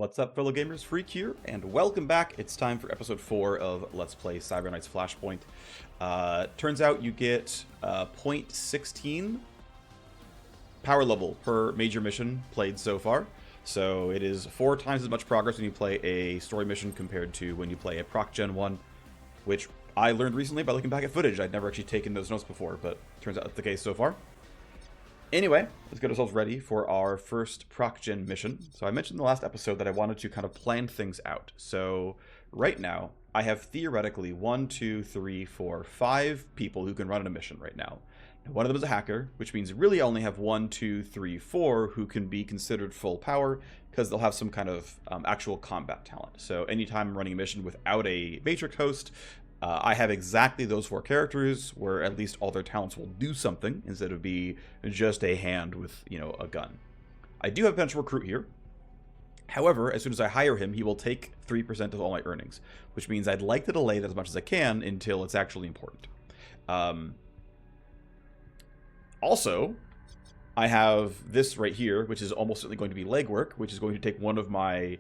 What's up, fellow gamers? Phreak here, and welcome back. It's time for episode 4 of Let's Play Cyber Knight's Flashpoint. Turns out you get 0.16 power level per major mission played so far. So it is 4 times as much progress when you play a story mission compared to when you play a proc gen 1, which I learned recently by looking back at footage. I'd never actually taken those notes before, but turns out that's the case so far. Anyway, let's get ourselves ready for our first proc gen mission. So I mentioned in the last episode that I wanted to kind of plan things out. So right now, I have theoretically 1, 2, 3, 4, 5 people who can run a mission right now. Now, one of them is a hacker, which means really I only have 1, 2, 3, 4 who can be considered full power because they'll have some kind of actual combat talent. So anytime I'm running a mission without a Matrix host, I have exactly those 4 characters where at least all their talents will do something instead of be just a hand with, a gun. I do have a potential recruit here. However, as soon as I hire him, he will take 3% of all my earnings, which means I'd like to delay that as much as I can until it's actually important. Also, I have this right here, which is almost certainly going to be legwork, which is going to take one of my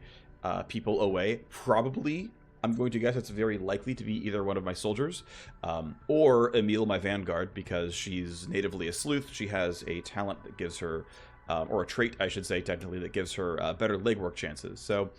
people away. Probably, I'm going to guess it's very likely to be either one of my soldiers or Emil, my vanguard, because she's natively a sleuth. She has a talent that gives her, or a trait, I should say, technically, that gives her better legwork chances. So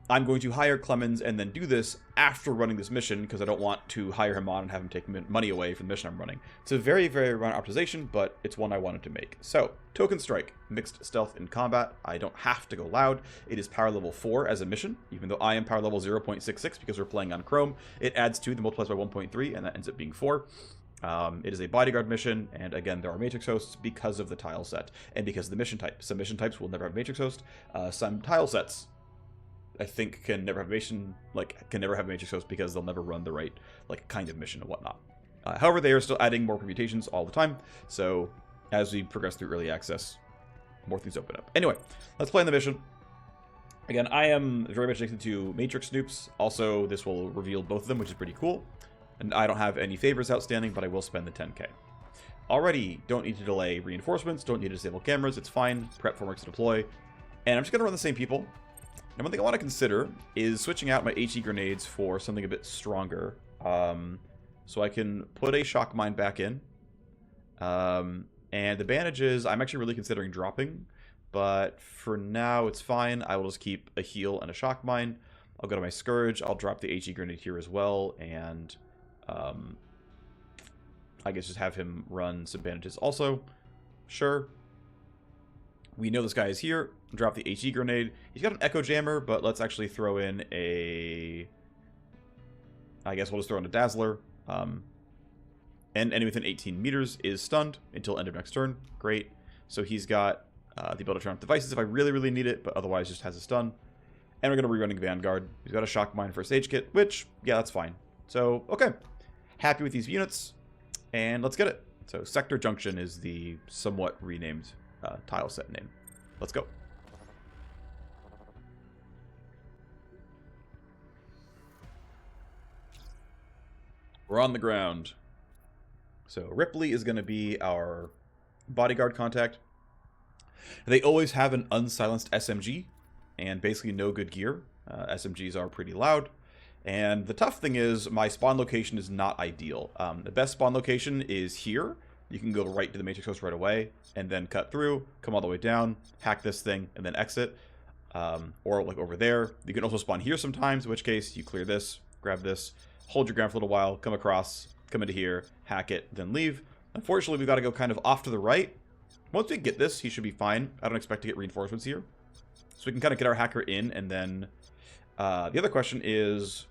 I'm going to hire Clemens and then do this after running this mission because I don't want to hire him on and have him take money away from the mission I'm running. It's a very, very run optimization, but it's one I wanted to make. So, Token Strike, mixed stealth in combat. I don't have to go loud. It is power level 4 as a mission, even though I am power level 0.66 because we're playing on Chrome. It adds 2, the multiplies by 1.3, and that ends up being 4. It is a bodyguard mission, and again, there are matrix hosts because of the tile set and because of the mission type. Some mission types will never have a matrix host. Some tile sets, I think, can never have a matrix host because they'll never run the right kind of mission and whatnot. However, they are still adding more permutations all the time. So as we progress through early access, more things open up. Anyway, let's play on the mission. Again, I am very much addicted to matrix snoops. Also, this will reveal both of them, which is pretty cool. And I don't have any favors outstanding, but I will spend the 10k. Already don't need to delay reinforcements, don't need to disable cameras, it's fine. Prep frameworks to deploy. And I'm just going to run the same people. Now, one thing I want to consider is switching out my HE grenades for something a bit stronger. So I can put a shock mine back in. And the bandages, I'm actually really considering dropping. But for now, it's fine. I will just keep a heal and a shock mine. I'll go to my Scourge. I'll drop the HE grenade here as well. And I guess just have him run some bandages also. Sure. We know this guy is here. Drop the HE grenade. He's got an Echo Jammer, but let's actually throw in a... I guess we'll just throw in a Dazzler. And enemy within 18 meters is stunned until end of next turn. Great. So he's got the ability to turn off devices if I really, really need it, but otherwise just has a stun. And we're going to be running Vanguard. He's got a Shock Mine for a Sage Kit, which, yeah, that's fine. So, okay. Happy with these units, and let's get it. So Sector Junction is the somewhat renamed tile set name. Let's go. We're on the ground. So Ripley is going to be our bodyguard contact. They always have an unsilenced SMG and basically no good gear. SMGs are pretty loud. And the tough thing is my spawn location is not ideal. The best spawn location is here. You can go right to the matrix host right away and then cut through, come all the way down, hack this thing, and then exit. Or over there. You can also spawn here sometimes, in which case you clear this, grab this, hold your ground for a little while, come across, come into here, hack it, then leave. Unfortunately, we've got to go kind of off to the right. Once we get this, he should be fine. I don't expect to get reinforcements here. So we can kind of get our hacker in, and then the other question is...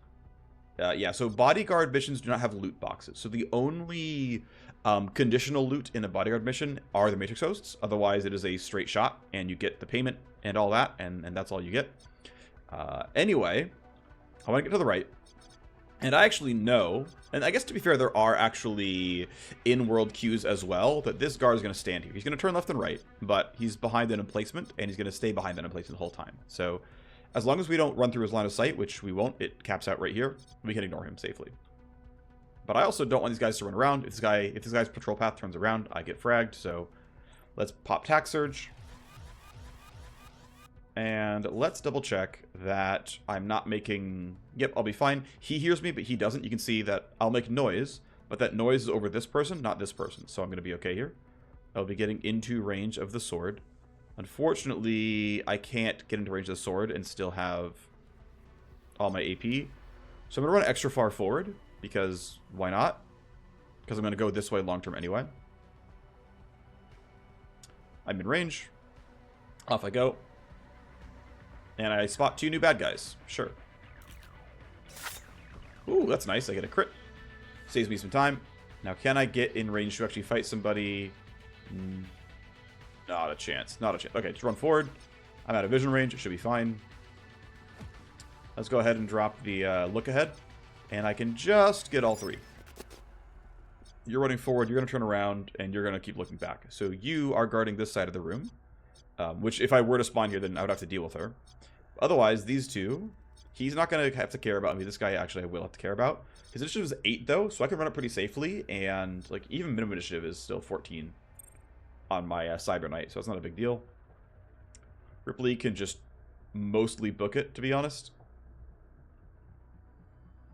yeah, so bodyguard missions do not have loot boxes. So the only conditional loot in a bodyguard mission are the matrix hosts. Otherwise, it is a straight shot, and you get the payment and all that, and that's all you get. Anyway, I want to get to the right. And I actually know, and I guess to be fair, there are actually in-world cues as well, that this guard is going to stand here. He's going to turn left and right, but he's behind an emplacement, and he's going to stay behind that emplacement the whole time. So as long as we don't run through his line of sight, which we won't, it caps out right here, we can ignore him safely. But I also don't want these guys to run around. If this guy's patrol path turns around, I get fragged, so let's pop Tac Surge. And let's double check that I'm not making... Yep, I'll be fine. He hears me, but he doesn't. You can see that I'll make noise, but that noise is over this person, not this person. So I'm going to be okay here. I'll be getting into range of the sword. Unfortunately, I can't get into range of the sword and still have all my AP. So I'm going to run extra far forward, because why not? Because I'm going to go this way long term anyway. I'm in range. Off I go. And I spot 2 new bad guys. Sure. Ooh, that's nice. I get a crit. Saves me some time. Now, can I get in range to actually fight somebody? Not a chance. Not a chance. Okay, just run forward. I'm out of vision range. It should be fine. Let's go ahead and drop the look ahead. And I can just get all 3. You're running forward. You're going to turn around. And you're going to keep looking back. So you are guarding this side of the room. Which, if I were to spawn here, then I would have to deal with her. Otherwise, these 2, he's not going to have to care about me. This guy, actually, I will have to care about. His initiative is 8, though, so I can run it pretty safely. And, like, even minimum initiative is still 14 on my Cyber Knight, so it's not a big deal. Ripley can just mostly book it, to be honest.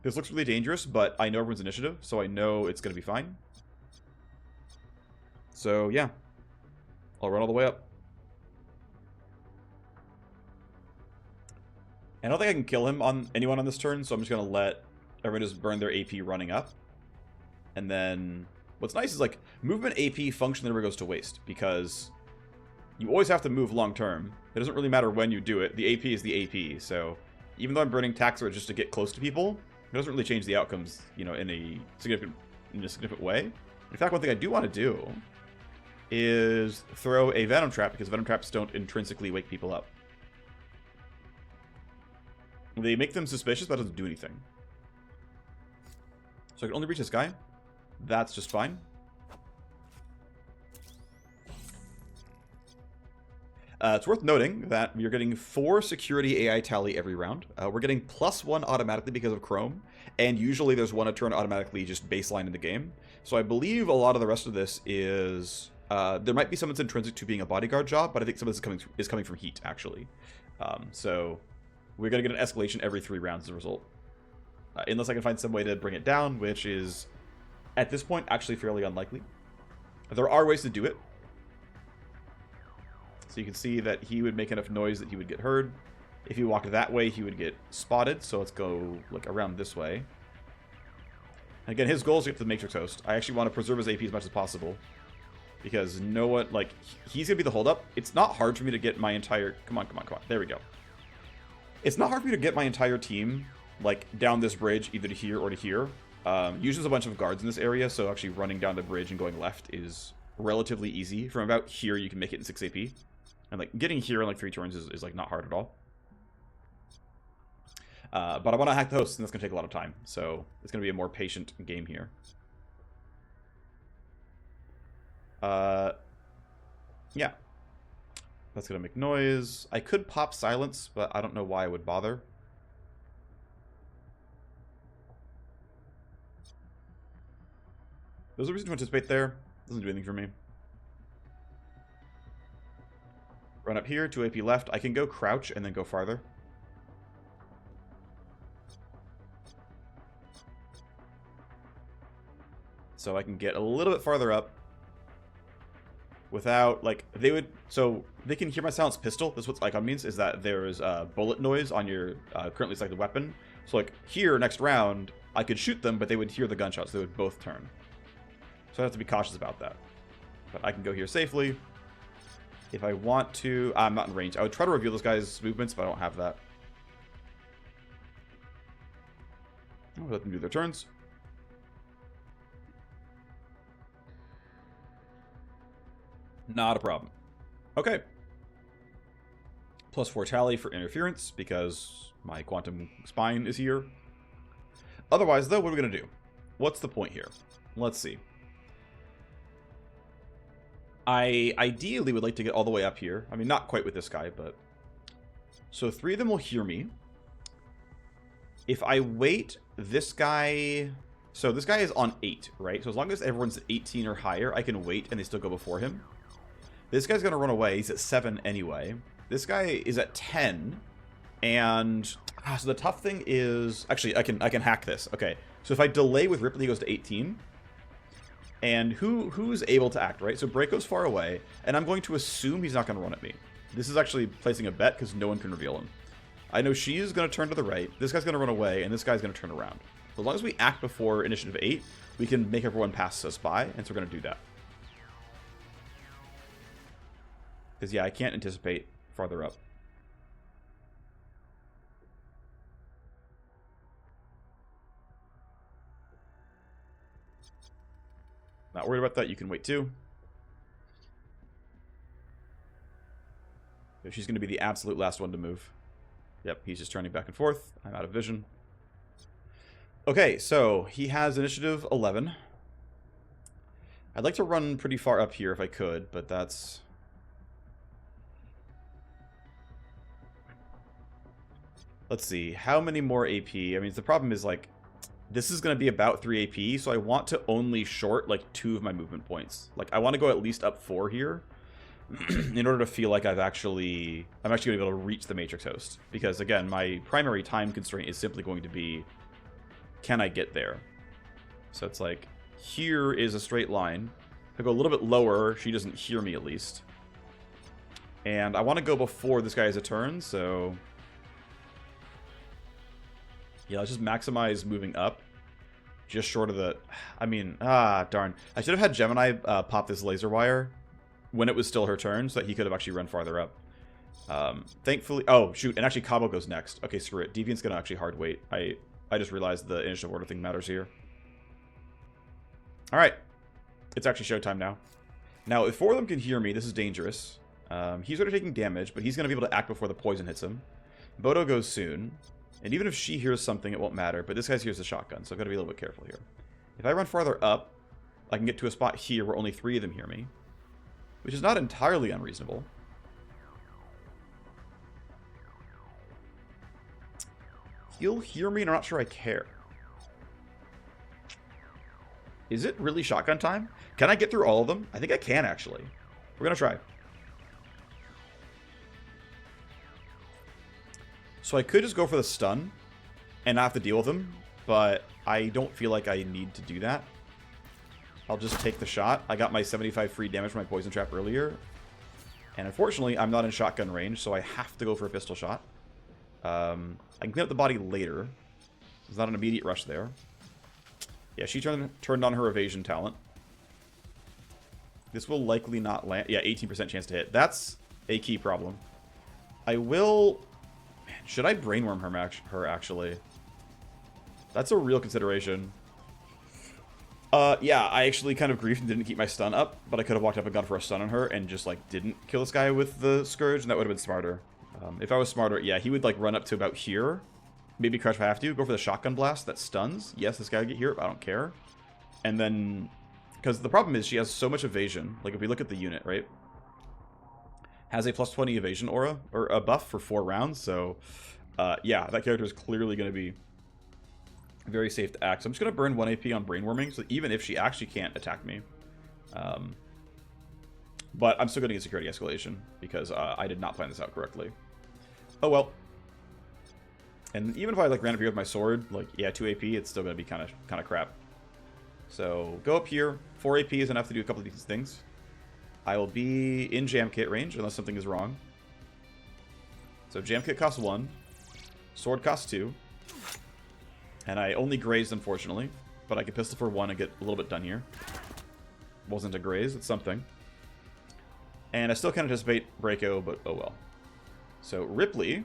This looks really dangerous, but I know everyone's initiative, so I know it's going to be fine. So, yeah. I'll run all the way up. I don't think I can kill him on anyone on this turn, so I'm just going to let everyone just burn their AP running up. And then what's nice is, like, movement AP function never goes to waste, because you always have to move long term. It doesn't really matter when you do it. The AP is the AP, so even though I'm burning Taxer just to get close to people, it doesn't really change the outcomes, you know, in a significant way. In fact, one thing I do want to do is throw a Venom Trap, because Venom Traps don't intrinsically wake people up. They make them suspicious, but that doesn't do anything. So I can only reach this guy. That's just fine. It's worth noting that we are getting 4 security AI tally every round. We're getting +1 automatically because of Chrome, and usually there's 1 a turn automatically just baseline in the game. So I believe a lot of the rest of this is... there might be some that's intrinsic to being a bodyguard job, but I think some of this is coming from heat, actually. So we're going to get an escalation every 3 rounds as a result. Unless I can find some way to bring it down, which is, at this point, actually fairly unlikely. There are ways to do it. So you can see that he would make enough noise that he would get heard. If he walked that way, he would get spotted. So let's go, like, around this way. And again, his goal is to get to the Matrix Host. I actually want to preserve his AP as much as possible. Because no one, like, he's going to be the holdup. It's not hard for me to get my entire... Come on. There we go. It's not hard for me to get my entire team, like, down this bridge, either to here or to here. Usually there's a bunch of guards in this area, so actually running down the bridge and going left is relatively easy. From about here, you can make it in 6 AP. And, like, getting here in, like, 3 turns is like, not hard at all. But I want to hack the host, and that's going to take a lot of time. So it's going to be a more patient game here. Yeah. That's going to make noise. I could pop silence, but I don't know why I would bother. There's a reason to anticipate there. Doesn't do anything for me. Run up here, 2 AP left. I can go crouch and then go farther. So I can get a little bit farther up. Without, like, they would... So, they can hear my silenced pistol. This is what icon means, is that there's bullet noise on your currently selected weapon. So, like, here, next round, I could shoot them, but they would hear the gunshots. They would both turn. So I have to be cautious about that. But I can go here safely. If I want to... I'm not in range. I would try to reveal this guy's movements, but I don't have that. I'll let them do their turns. Not a problem. Okay. +4 tally for interference, because my quantum spine is here. Otherwise, though, what are we going to do? What's the point here? Let's see. I ideally would like to get all the way up here. I mean, not quite with this guy, but... So 3 of them will hear me. If I wait, this guy... So this guy is on 8, right? So as long as everyone's at 18 or higher, I can wait and they still go before him. This guy's going to run away. He's at 7 anyway. This guy is at 10, and so the tough thing is actually I can hack this. Okay, so if I delay with Ripley, he goes to 18. And who's able to act, right? So Braco's far away, and I'm going to assume he's not going to run at me. This is actually placing a bet because no one can reveal him. I know she's going to turn to the right, this guy's going to run away, and this guy's going to turn around. As long as we act before initiative 8, we can make everyone pass a spy, and so we're going to do that. Because, yeah, I can't anticipate farther up. Not worried about that. You can wait too. So she's going to be the absolute last one to move. Yep, he's just turning back and forth. I'm out of vision. Okay, so he has initiative 11. I'd like to run pretty far up here if I could, but that's... Let's see. How many more AP? I mean, the problem is, like, this is going to be about 3 AP, so I want to only short, like, 2 of my movement points. Like, I want to go at least up 4 here in order to feel like I'm actually going to be able to reach the Matrix Host. Because, again, my primary time constraint is simply going to be, can I get there? So it's like, here is a straight line. If I go a little bit lower, she doesn't hear me at least. And I want to go before this guy has a turn, so... Yeah, let's just maximize moving up. Just short of the... I mean, darn. I should have had Gemini pop this laser wire when it was still her turn, so that he could have actually run farther up. Thankfully... Oh, shoot. And actually, Cabo goes next. Okay, screw it. Deviant's going to actually hard wait. I just realized the initiative order thing matters here. Alright. It's actually showtime now. Now, if 4 of them can hear me, this is dangerous. He's already taking damage, but he's going to be able to act before the poison hits him. Bodo goes soon. And even if she hears something, it won't matter. But this guy hears the shotgun, so I've got to be a little bit careful here. If I run farther up, I can get to a spot here where only 3 of them hear me. Which is not entirely unreasonable. He'll hear me, and I'm not sure I care. Is it really shotgun time? Can I get through all of them? I think I can, actually. We're going to try. So I could just go for the stun and not have to deal with him, but I don't feel like I need to do that. I'll just take the shot. I got my 75 free damage from my poison trap earlier. And unfortunately, I'm not in shotgun range, so I have to go for a pistol shot. I can clean up the body later. There's not an immediate rush there. Yeah, she turned on her evasion talent. This will likely not land. Yeah, 18% chance to hit. That's a key problem. I will... Man, should I brainworm her, actually? That's a real consideration. Yeah, I actually kind of griefed and didn't keep my stun up, but I could have walked up and gone for a stun on her and just, like, didn't kill this guy with the Scourge, and that would have been smarter. If I was smarter, yeah, he would, like, run up to about here. Maybe crouch if I have to. Go for the shotgun blast that stuns. Yes, this guy will get here, but I don't care. And then... Because the problem is she has so much evasion. Like, if we look at the unit, right? Has a plus 20 evasion aura, or a buff for 4 rounds, so... yeah, that character is clearly going to be very safe to act. So I'm just going to burn 1 AP on brainworming, so even if she actually can't attack me. But I'm still going to get security escalation, because I did not plan this out correctly. Oh well. And even if I like ran up here with my sword, like, yeah, 2 AP, it's still going to be kind of crap. So go up here. 4 AP is enough to do a couple of these things. I will be in jam kit range unless something is wrong. So jam kit costs 1. Sword costs 2. And I only grazed, unfortunately. But I can pistol for 1 and get a little bit done here. Wasn't a graze, it's something. And I still can't anticipate Braco, but oh well. So Ripley,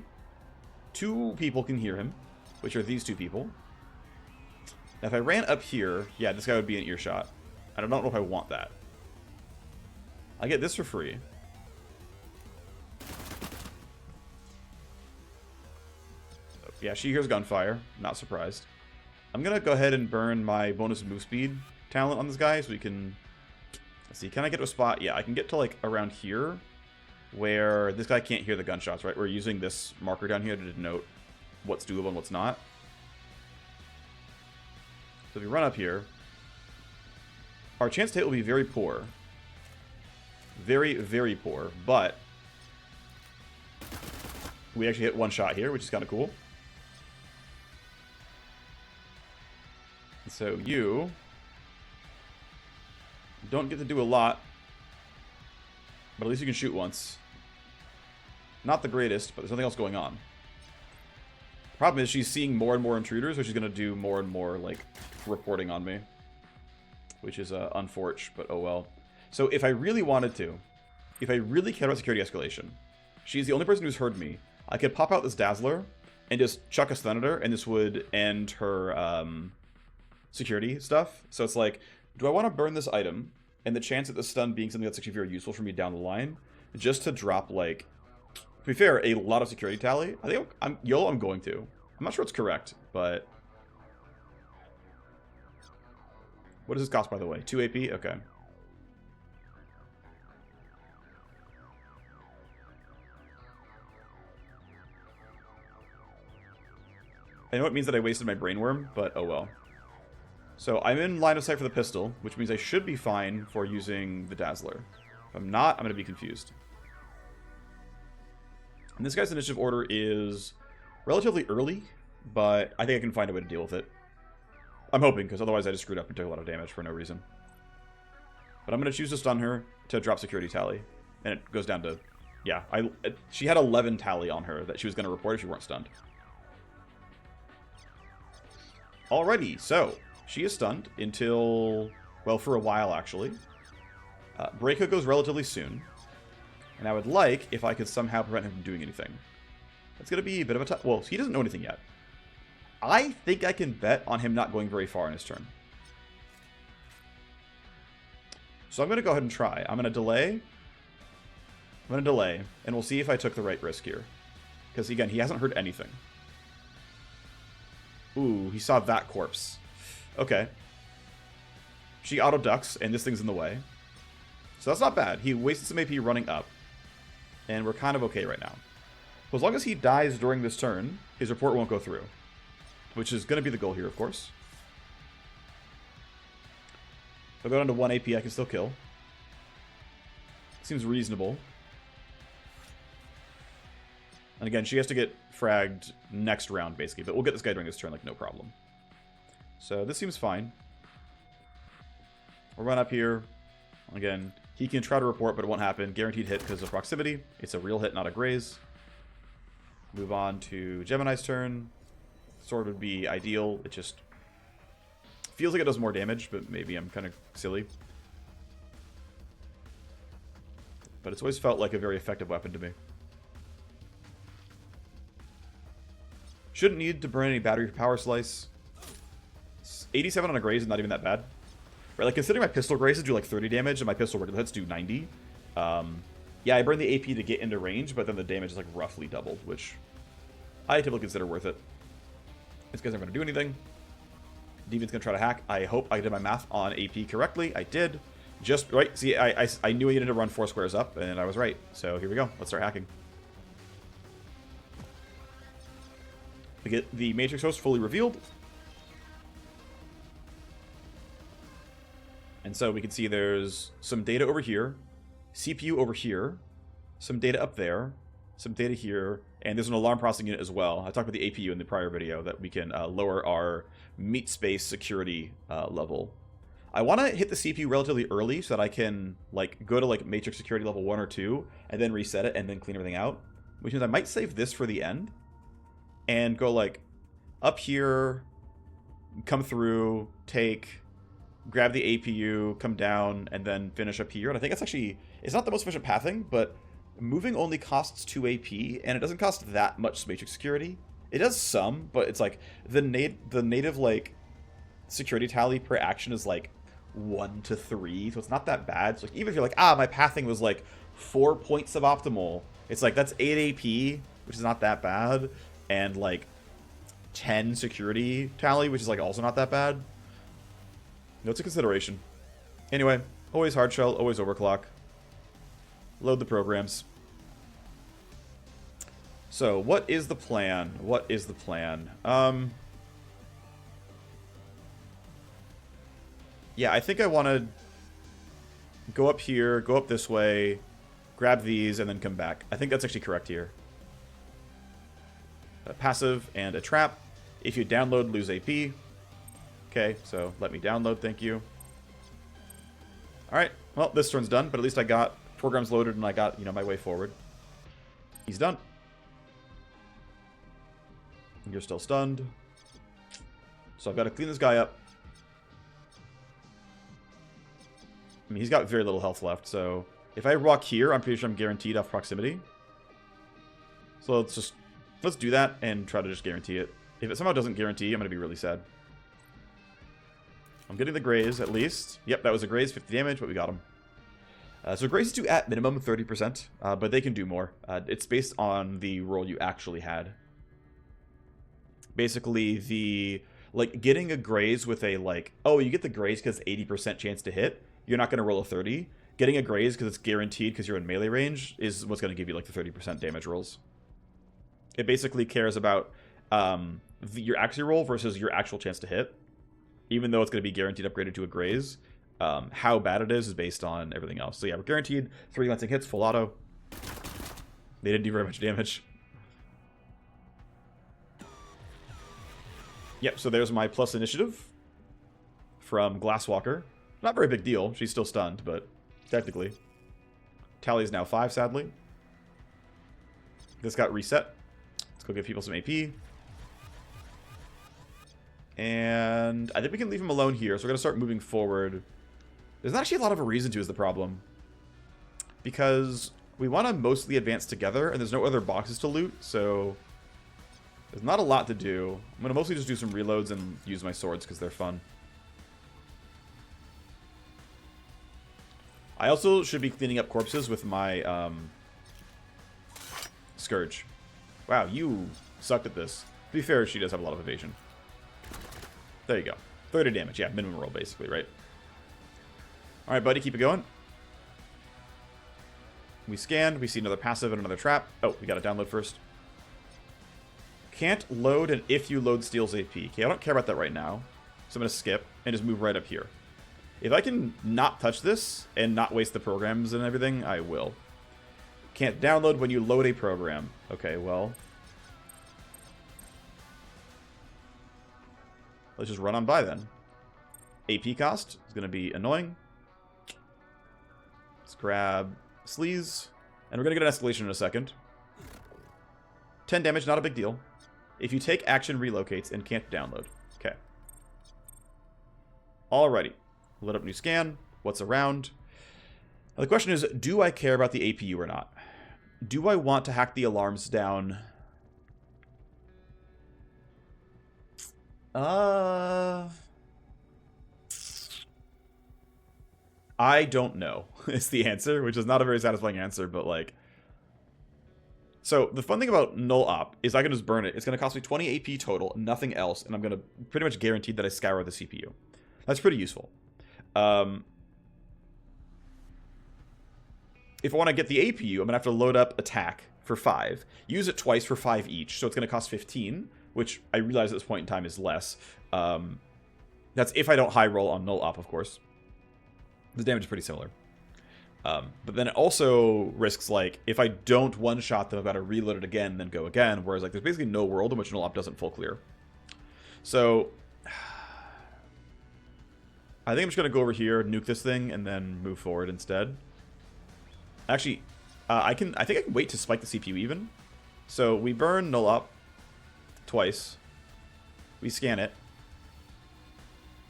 2 people can hear him, which are these 2 people. Now if I ran up here, yeah, this guy would be in earshot. And I don't know if I want that. I get this for free. So, yeah, she hears gunfire. Not surprised. I'm going to go ahead and burn my bonus move speed talent on this guy so we can... Let's see, can I get to a spot? Yeah, I can get to, like, around here where this guy can't hear the gunshots, right? We're using this marker down here to denote what's doable and what's not. So if we run up here, our chance to hit will be very poor. Very, very poor, but We actually hit one shot here, which is kind of cool. So you don't get to do a lot, but at least you can shoot once. Not the greatest, but there's nothing else going on. Problem is she's seeing more and more intruders, so she's going to do more and more, like, reporting on me. Which is unfortunate, but oh well. So if I really wanted to, if I really cared about security escalation, she's the only person who's heard me. I could pop out this Dazzler and just chuck a stun at her, and this would end her security stuff. So it's like, do I want to burn this item, and the chance of the stun being something that's actually very useful for me down the line, just to drop, like, to be fair, a lot of security tally? I think I'm going to. I'm not sure it's correct, but... What does this cost, by the way? 2 AP? Okay. I know it means that I wasted my brainworm, but oh well. So I'm in line of sight for the pistol, which means I should be fine for using the Dazzler. If I'm not, I'm going to be confused. And this guy's initiative order is relatively early, but I think I can find a way to deal with it. I'm hoping, because otherwise I just screwed up and took a lot of damage for no reason. But I'm going to choose to stun her to drop security tally. And it goes down to... Yeah, she had 11 tally on her that she was going to report if she weren't stunned. Alrighty, so she is stunned until... Well, for a while, actually. Breaka goes relatively soon. And I would like if I could somehow prevent him from doing anything. That's going to be a bit of a... Well, he doesn't know anything yet. I think I can bet on him not going very far in his turn. So I'm going to go ahead and try. I'm going to delay. I'm going to delay. And we'll see if I took the right risk here. Because, again, he hasn't heard anything. Ooh, he saw that corpse. Okay. She auto-ducks, and this thing's in the way. So that's not bad. He wasted some AP running up. And we're kind of okay right now. Well, as long as he dies during this turn, his report won't go through. Which is going to be the goal here, of course. If I go down to 1 AP, I can still kill. Seems reasonable. And again, she has to get fragged next round, basically. But we'll get this guy during this turn, like, no problem. So this seems fine. We'll run up here. Again, he can try to report, but it won't happen. Guaranteed hit because of proximity. It's a real hit, not a graze. Move on to Gemini's turn. Sword would be ideal. It just feels like it does more damage, but maybe I'm kind of silly. But it's always felt like a very effective weapon to me. Shouldn't need to burn any battery for Power Slice. 87 on a graze is not even that bad. Right, like considering my pistol grazes do like 30 damage and my pistol regular hits do 90. Yeah, I burn the AP to get into range, but then the damage is like roughly doubled, which I typically consider worth it. This guy's not going to do anything. Deviant's going to try to hack. I hope I did my math on AP correctly. I did. Just right. See, I knew I needed to run 4 squares up, and I was right. So here we go. Let's start hacking. We get the Matrix host fully revealed. And so we can see there's some data over here, CPU over here, some data up there, some data here, and there's an alarm processing unit as well. I talked about the APU in the prior video that we can lower our meat space security level. I want to hit the CPU relatively early so that I can like go to like Matrix security level 1 or 2 and then reset it and then clean everything out. Which means I might save this for the end and go like up here, come through, grab the APU, come down, and then finish up here. And I think it's actually, it's not the most efficient pathing, but moving only costs 2 AP, and it doesn't cost that much Matrix security. It does some, but it's like, the native, like, security tally per action is like 1 to 3, so it's not that bad. So like, even if you're like, my pathing was like 4 points suboptimal, it's like, that's 8 AP, which is not that bad, and like 10 security tally, which is like also not that bad. No, it's a consideration. Anyway, always hard shell, always overclock. Load the programs. So, what is the plan? What is the plan? Yeah, I think I want to go up here, go up this way, grab these, and then come back. I think that's actually correct here. a passive, and a trap. If you download, lose AP. Okay, so let me download, thank you. Alright, well, this turn's done, but at least I got programs loaded and I got, my way forward. He's done. You're still stunned. So I've got to clean this guy up. I mean, he's got very little health left, so if I walk here, I'm pretty sure I'm guaranteed off proximity. So let's do that and try to just guarantee it. If it somehow doesn't guarantee, I'm going to be really sad. I'm getting the graze, at least. Yep, that was a graze, 50 damage, but we got him. So grazes do at minimum 30%, but they can do more. It's based on the roll you actually had. Basically, getting a graze with a, oh, you get the graze because 80% chance to hit, you're not going to roll a 30. Getting a graze because it's guaranteed because you're in melee range is what's going to give you, the 30% damage rolls. It basically cares about your actual roll versus your actual chance to hit. Even though it's going to be guaranteed upgraded to a graze, how bad it is based on everything else. So yeah, we're guaranteed 3 glancing hits, full auto. They didn't do very much damage. Yep, so there's my plus initiative from Glasswalker. Not very big deal. She's still stunned, but technically. Tally is now 5, sadly. This got reset. Let's go give people some AP. And I think we can leave him alone here, so we're going to start moving forward. There's not actually a lot of a reason to is the problem. Because we want to mostly advance together, and there's no other boxes to loot, so there's not a lot to do. I'm going to mostly just do some reloads and use my swords because they're fun. I also should be cleaning up corpses with my Scourge. Wow, you sucked at this. To be fair, she does have a lot of evasion. There you go. 30 damage. Yeah, minimum roll, basically, right? Alright, buddy, keep it going. We scanned. We see another passive and another trap. Oh, we got to download first. Can't load, and if you load, steals AP. Okay, I don't care about that right now. So I'm going to skip and just move right up here. If I can not touch this and not waste the programs and everything, I will. Can't download when you load a program. Okay, well. Let's just run on by then. AP cost is going to be annoying. Let's grab Sleaze. And we're going to get an escalation in a second. 10 damage, not a big deal. If you take action, relocates, and can't download. Okay. Alrighty. Load up new scan. What's around? Now the question is, do I care about the APU or not? Do I want to hack the alarms down? I don't know is the answer, which is not a very satisfying answer, but so the fun thing about null op is I can just burn it. It's going to cost me 20 AP total, nothing else, and I'm going to pretty much guarantee that I scour the CPU. That's pretty useful. If I want to get the APU, I'm going to have to load up attack for 5, use it twice for 5 each, so it's going to cost 15, which I realize at this point in time is less. That's if I don't high roll on null op, of course. The damage is pretty similar. But then it also risks, if I don't one-shot them, I've got to reload it again and then go again, whereas, there's basically no world in which null op doesn't full clear. So I think I'm just going to go over here, nuke this thing, and then move forward instead. Actually, I think I can wait to spike the CPU even. So we burn null op twice. We scan it.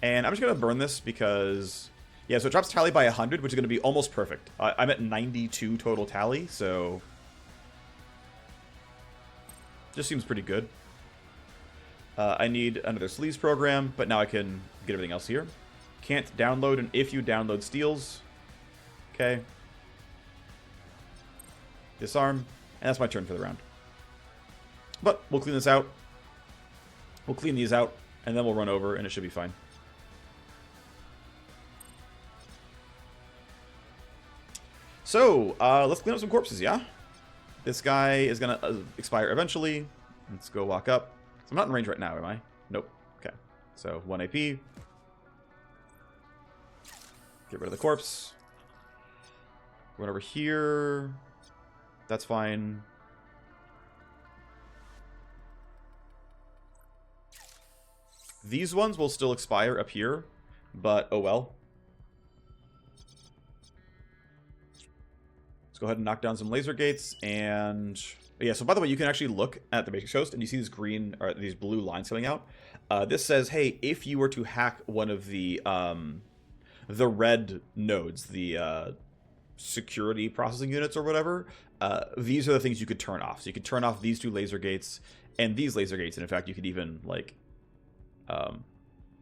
And I'm just going to burn this because, yeah, so it drops tally by 100, which is going to be almost perfect. I'm at 92 total tally, so just seems pretty good. I need another Sleaze program, but now I can get everything else here. Can't download, and if you download, steals. Okay. Disarm, and that's my turn for the round. But we'll clean this out. We'll clean these out, and then we'll run over, and it should be fine. So, let's clean up some corpses, yeah? This guy is going to expire eventually. Let's go walk up. So I'm not in range right now, am I? Nope. Okay. So, 1 AP. Get rid of the corpse. Run over here. That's fine. These ones will still expire up here, but oh well. Let's go ahead and knock down some laser gates. And yeah, so by the way, you can actually look at the Matrix host and you see these green or these blue lines coming out. This says, hey, if you were to hack one of the red nodes, the security processing units or whatever, these are the things you could turn off. So you could turn off these two laser gates and these laser gates. And in fact, you could even like,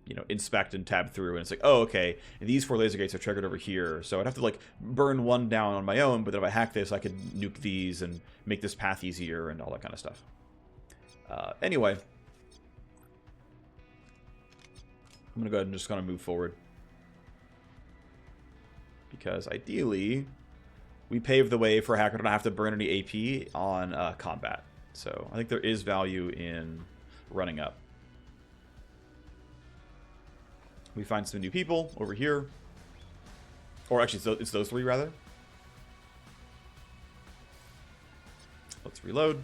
you know, inspect and tab through, and it's like, oh, okay, these 4 laser gates are triggered over here, so I'd have to like burn one down on my own, but then if I hack this, I could nuke these and make this path easier and all that kind of stuff. Anyway, I'm gonna go ahead and just kind of move forward, because ideally we pave the way for a hacker to not have to burn any AP on combat. So I think there is value in running up. We find some new people over here. Or actually, it's those 3, rather. Let's reload.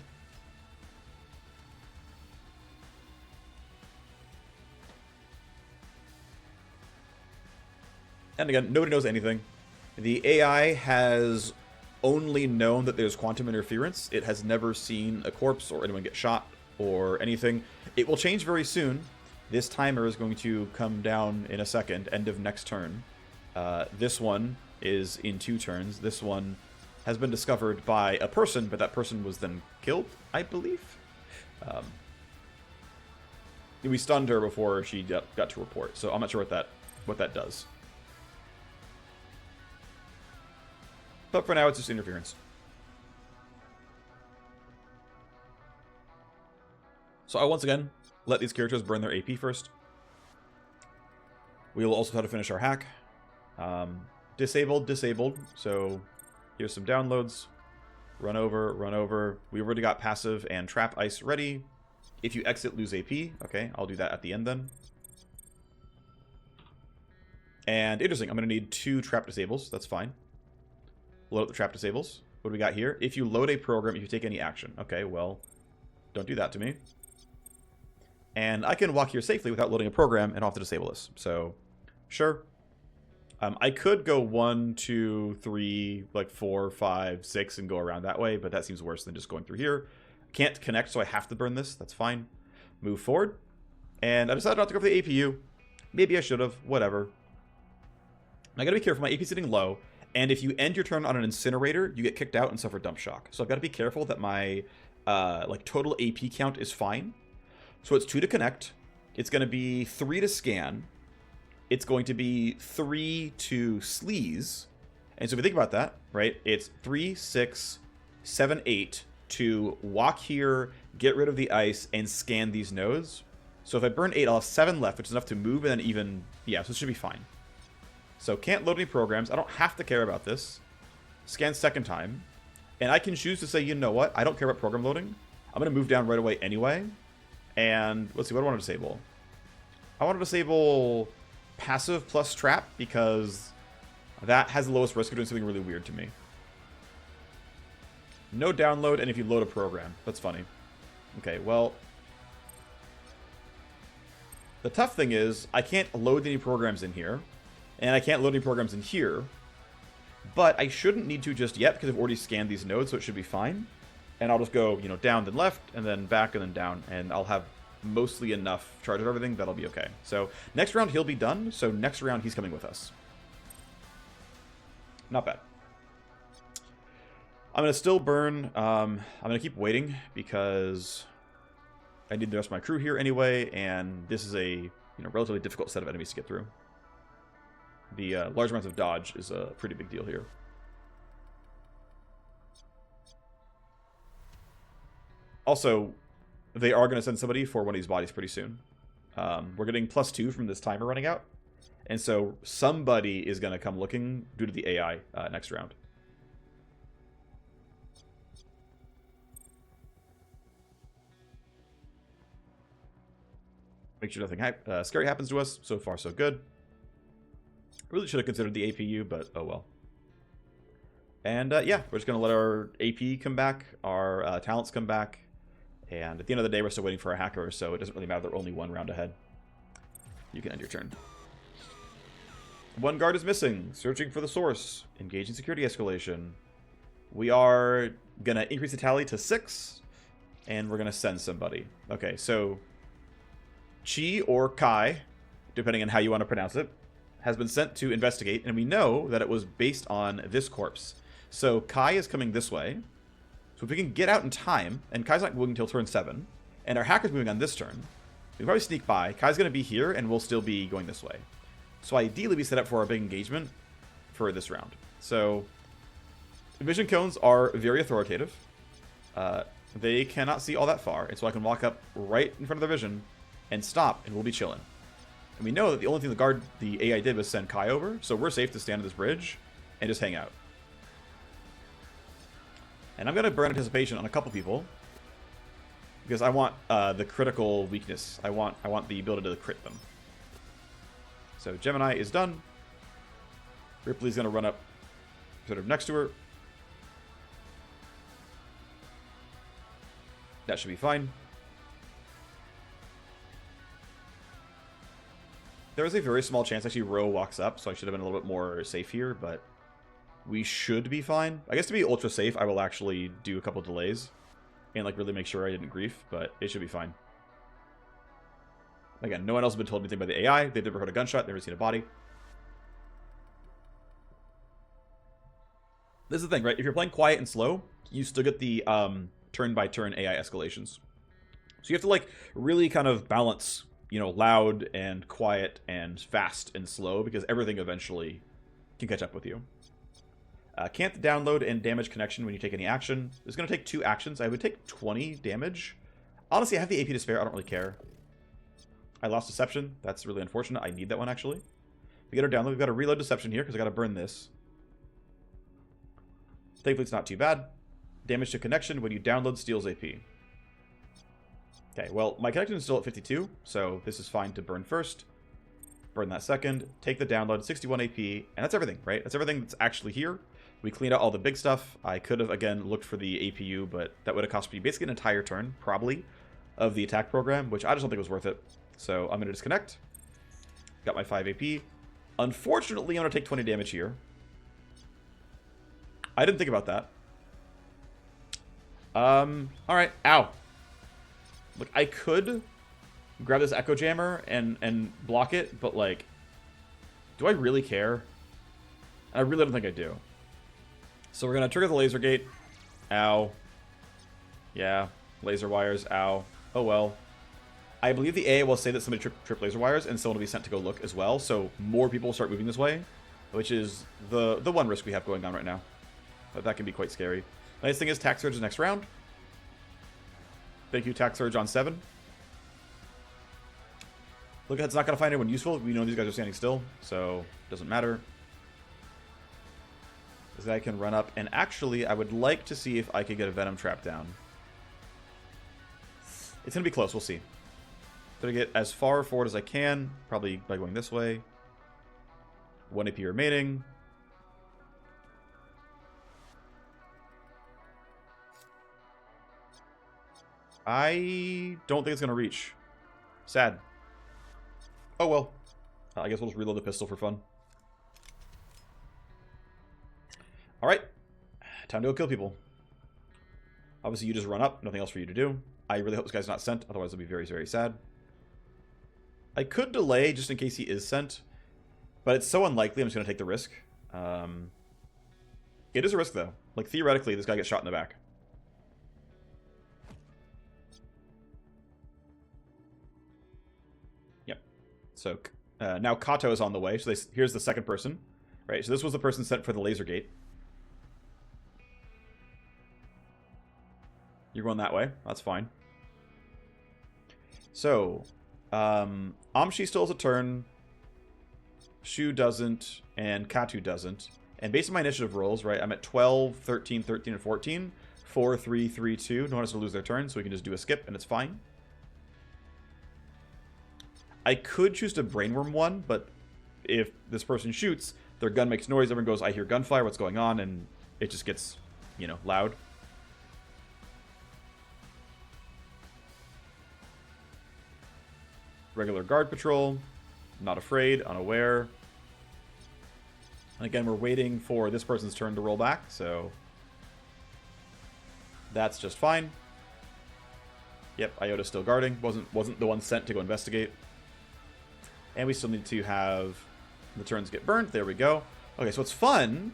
And again, nobody knows anything. The AI has only known that there's quantum interference. It has never seen a corpse or anyone get shot or anything. It will change very soon. This timer is going to come down in a second, end of next turn. This one is in 2 turns. This one has been discovered by a person, but that person was then killed, I believe. We stunned her before she got to report, so I'm not sure what that does. But for now, it's just interference. So I once again let these characters burn their AP first. We will also try to finish our hack. Disabled. So here's some downloads. Run over. We already got passive and trap ice ready. If you exit, lose AP. Okay, I'll do that at the end then. And interesting, I'm going to need 2 trap disables. That's fine. Load up the trap disables. What do we got here? If you load a program, if you take any action. Okay, well, don't do that to me. And I can walk here safely without loading a program and I'll have to disable this. So, sure. I could go 1, 2, 3, like 4, 5, 6 and go around that way, but that seems worse than just going through here. Can't connect, so I have to burn this. That's fine. Move forward. And I decided not to go for the APU. Maybe I should have. Whatever. I gotta be careful. My AP is sitting low. And if you end your turn on an incinerator, you get kicked out and suffer dump shock. So I've got to be careful that my like total AP count is fine. So it's 2 to connect. It's going to be 3 to scan. It's going to be 3 to sleaze. And so if you think about that, right, it's 3, 6, 7, 8 to walk here, get rid of the ice, and scan these nodes. So if I burn 8, I'll have 7 left, which is enough to move, and then even, yeah, so it should be fine. So can't load any programs. I don't have to care about this. Scan second time. And I can choose to say, you know what, I don't care about program loading. I'm going to move down right away anyway. And let's see, what do I want to disable? I want to disable passive plus trap because that has the lowest risk of doing something really weird to me. No download, and if you load a program. That's funny. Okay, well, the tough thing is I can't load any programs in here, and I can't load any programs in here, but I shouldn't need to just yet because I've already scanned these nodes, so it should be fine. And I'll just go, you know, down, then left, and then back, and then down, and I'll have mostly enough charge of everything. That'll be okay. So next round, he'll be done. So next round, he's coming with us. Not bad. I'm going to still burn. I'm going to keep waiting because I need the rest of my crew here anyway, and this is a relatively difficult set of enemies to get through. The large amounts of dodge is a pretty big deal here. Also, they are going to send somebody for one of these bodies pretty soon. We're getting +2 from this timer running out. And so somebody is going to come looking due to the AI next round. Make sure nothing scary happens to us. So far, so good. Really should have considered the APU, but oh well. And yeah, we're just going to let our AP come back, our talents come back. And at the end of the day, we're still waiting for a hacker, so it doesn't really matter. They're only one round ahead. You can end your turn. One guard is missing. Searching for the source. Engaging security escalation. We are going to increase the tally to 6. And we're going to send somebody. Okay, so Chi or Kai, depending on how you want to pronounce it, has been sent to investigate. And we know that it was based on this corpse. So Kai is coming this way. So if we can get out in time, and Kai's not moving until turn 7, and our hacker's moving on this turn, we can probably sneak by. Kai's going to be here, and we'll still be going this way. So ideally, we set up for our big engagement for this round. So vision cones are very authoritative. They cannot see all that far, and so I can walk up right in front of their vision and stop, and we'll be chilling. And we know that the only thing the AI did was send Kai over, so we're safe to stand on this bridge and just hang out. And I'm going to burn anticipation on a couple people because I want the critical weakness. I want the ability to crit them. So Gemini is done. Ripley's going to run up sort of next to her. That should be fine. There is a very small chance actually Ro walks up, so I should have been a little bit more safe here, but we should be fine. I guess to be ultra safe, I will actually do a couple delays and like really make sure I didn't grief, but it should be fine. Again, no one else has been told anything by the AI. They've never heard a gunshot, never seen a body. This is the thing, right? If you're playing quiet and slow, you still get the turn-by-turn AI escalations. So you have to like really kind of balance, you know, loud and quiet and fast and slow because everything eventually can catch up with you. Can't download and damage connection when you take any action. It's going to take 2 actions. I would take 20 damage. Honestly, I have the AP to spare. I don't really care. I lost Deception. That's really unfortunate. I need that one, actually. We got our download. We've got to reload Deception here because I got to burn this. Thankfully, it's not too bad. Damage to connection when you download steals AP. Okay, well, my connection is still at 52, so this is fine to burn first. Burn that second. Take the download, 61 AP, and that's everything, right? That's everything that's actually here. We cleaned out all the big stuff. I could have, again, looked for the APU, but that would have cost me basically an entire turn, probably, of the attack program, which I just don't think was worth it. So I'm going to disconnect. Got my 5 AP. Unfortunately, I'm going to take 20 damage here. I didn't think about that. Alright. Ow. Look, I could grab this Echo Jammer and block it, but, like, do I really care? I really don't think I do. So we're going to trigger the laser gate. Ow. Yeah. Laser wires. Ow. Oh, well. I believe the AA will say that somebody tripped laser wires, and someone will be sent to go look as well, so more people will start moving this way, which is the one risk we have going on right now. But that can be quite scary. Nice thing is Tax Surge is next round. Thank you, Tax Surge on 7. Look, it's not going to find anyone useful. We know these guys are standing still, so it doesn't matter. This guy can run up, and actually, I would like to see if I could get a Venom Trap down. It's going to be close. We'll see. I'm going to get as far forward as I can, probably by going this way. 1 AP remaining. I don't think it's going to reach. Sad. Oh well. I guess we'll just reload the pistol for fun. Alright. Time to go kill people. Obviously, you just run up. Nothing else for you to do. I really hope this guy's not sent. Otherwise, it'll be very, very sad. I could delay just in case he is sent. But it's so unlikely I'm just going to take the risk. It is a risk, though. Like, theoretically, this guy gets shot in the back. Yep. So, now Kato is on the way. So here's the second person. Right, so this was the person sent for the laser gate. You're going that way. That's fine. So, Amshi still has a turn. Shu doesn't, and Katu doesn't. And based on my initiative rolls, right, I'm at 12, 13, 13, and 14. 4, 3, 3, 2. No one has to lose their turn, so we can just do a skip, and it's fine. I could choose to brainworm one, but if this person shoots, their gun makes noise, everyone goes, I hear gunfire, what's going on? And it just gets, you know, loud. Regular guard patrol. Not afraid, unaware. And again, we're waiting for this person's turn to roll back, so that's just fine. Yep, Iota's still guarding. Wasn't the one sent to go investigate. And we still need to have the turns get burnt. There we go. Okay, so what's fun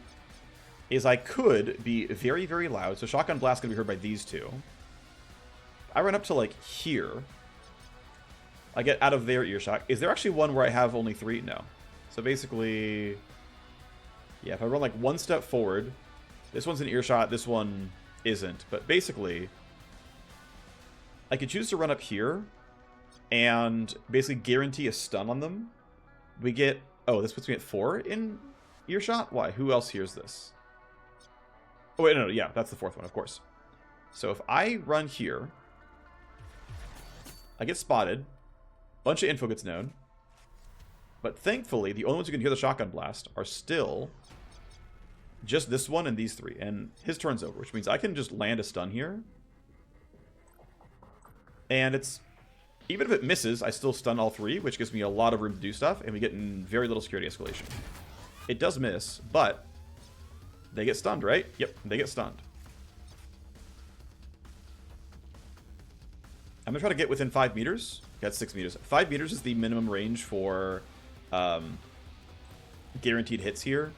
is I could be very, very loud. So Shotgun Blast can be heard by these two. I run up to, like, here. I get out of their earshot. Is there actually one where I have only 3? No. So basically, yeah, if I run, like, 1 step forward, this one's an earshot, this one isn't. But basically, I could choose to run up here and basically guarantee a stun on them. We get... Oh, this puts me at 4 in earshot? Why? Who else hears this? Oh, wait, no, yeah, that's the 4th one, of course. So if I run here, I get spotted, bunch of info gets known, but thankfully, the only ones who can hear the Shotgun Blast are still just this one and these 3, and his turn's over, which means I can just land a stun here. And it's... Even if it misses, I still stun all 3, which gives me a lot of room to do stuff, and we get very little security escalation. It does miss, but they get stunned, right? Yep, they get stunned. I'm going to try to get within 5 meters. That's 6 meters. 5 meters is the minimum range for guaranteed hits here.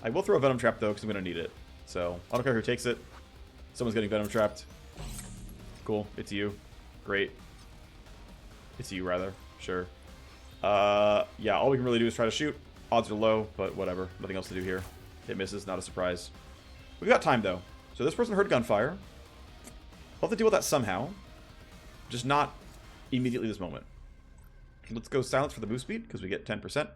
I will throw a Venom Trap, though, because I'm going to need it. So, I don't care who takes it. Someone's getting Venom Trapped. Cool, it's you. Great. It's you, rather. Sure. Yeah, all we can really do is try to shoot. Odds are low, but whatever. Nothing else to do here. It misses, not a surprise. We've got time, though. So this person heard gunfire. We'll have to deal with that somehow. Just not immediately this moment. Let's go silence for the move speed, because we get 10%.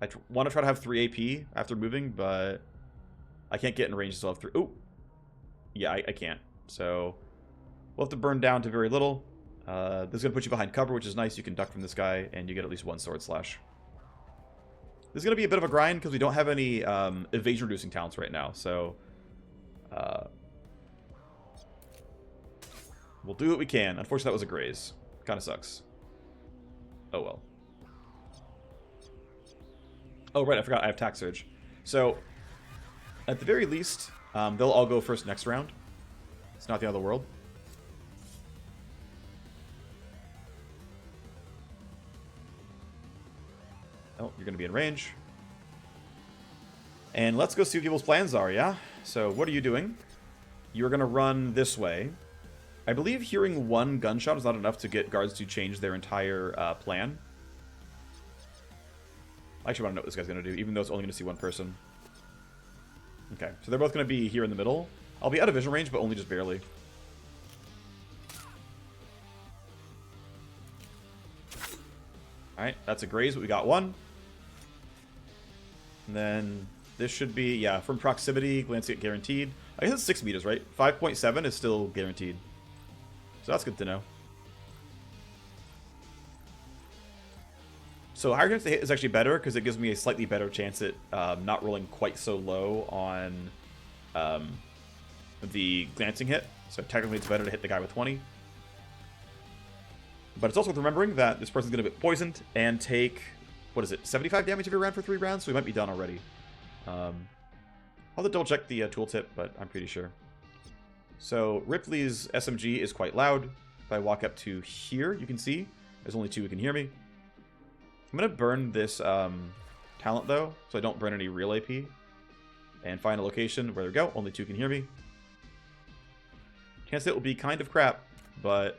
I want to try to have 3 AP after moving, but I can't get in range, so I'll have 3. Ooh. Yeah, I can't. So we'll have to burn down to very little. This is going to put you behind cover, which is nice. You can duck from this guy, and you get at least 1 sword slash. This is going to be a bit of a grind, because we don't have any evasion-reducing talents right now, so we'll do what we can. Unfortunately, that was a graze. Kind of sucks. Oh, well. Oh, right, I forgot I have Tax Surge. So, at the very least, they'll all go first next round. It's not the end of the world. Oh, you're going to be in range. And let's go see what people's plans are, yeah? So, what are you doing? You're going to run this way. I believe hearing 1 gunshot is not enough to get guards to change their entire plan. I actually want to know what this guy's going to do, even though it's only going to see 1 person. Okay, so they're both going to be here in the middle. I'll be out of vision range, but only just barely. Alright, that's a graze, but we got 1. And then this should be, yeah, from proximity, glance get guaranteed. I guess it's 6 meters, right? 5.7 is still guaranteed. So that's good to know. So higher chance to hit is actually better because it gives me a slightly better chance at not rolling quite so low on the glancing hit. So technically it's better to hit the guy with 20. But it's also worth remembering that this person's going to get poisoned and take, what is it, 75 damage every round for 3 rounds? So we might be done already. I'll have to double check the tooltip, but I'm pretty sure. So Ripley's SMG is quite loud. If I walk up to here, you can see there's only 2 who can hear me. I'm going to burn this talent, though, so I don't burn any real AP. And find a location where they go. Only 2 can hear me. Chance it will be kind of crap, but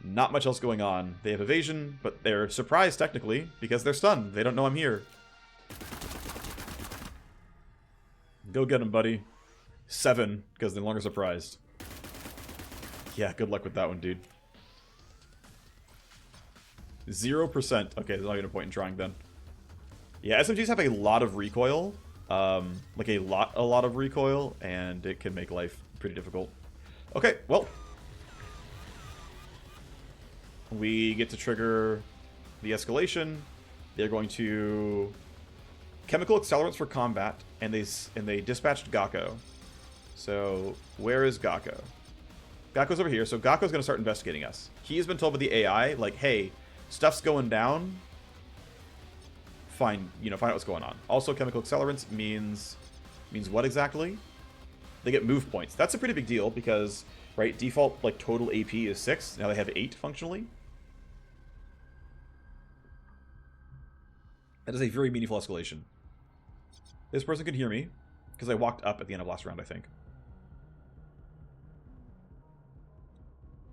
not much else going on. They have evasion, but they're surprised, technically, because they're stunned. They don't know I'm here. Go get him, buddy. 7, because they're no longer surprised. Yeah, good luck with that one, dude. 0%. Okay, there's not even a point in trying then. Yeah, SMGs have a lot of recoil. Like a lot of recoil, and it can make life pretty difficult. Okay, well. We get to trigger the escalation. They're going to chemical accelerants for combat, and they dispatched Gakko. So, where is Gakko? Gakko's over here, so Gakko's going to start investigating us. He has been told by the AI, like, hey, stuff's going down. Find out what's going on. Also, chemical accelerants means what exactly? They get move points. That's a pretty big deal because, right, default, like, total AP is 6. Now they have 8, functionally. That is a very meaningful escalation. This person could hear me, because I walked up at the end of last round, I think.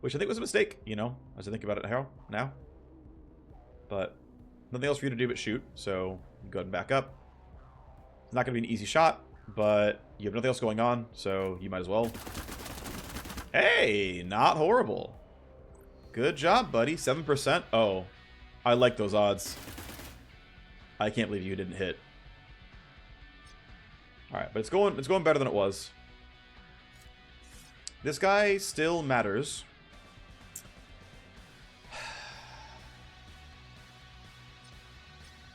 Which I think was a mistake, as I think about it now. But nothing else for you to do but shoot, so go ahead and back up. It's not going to be an easy shot, but you have nothing else going on, so you might as well. Hey, not horrible. Good job, buddy. 7%. Oh, I like those odds. I can't believe you didn't hit. All right, but it's going better than it was. This guy still matters.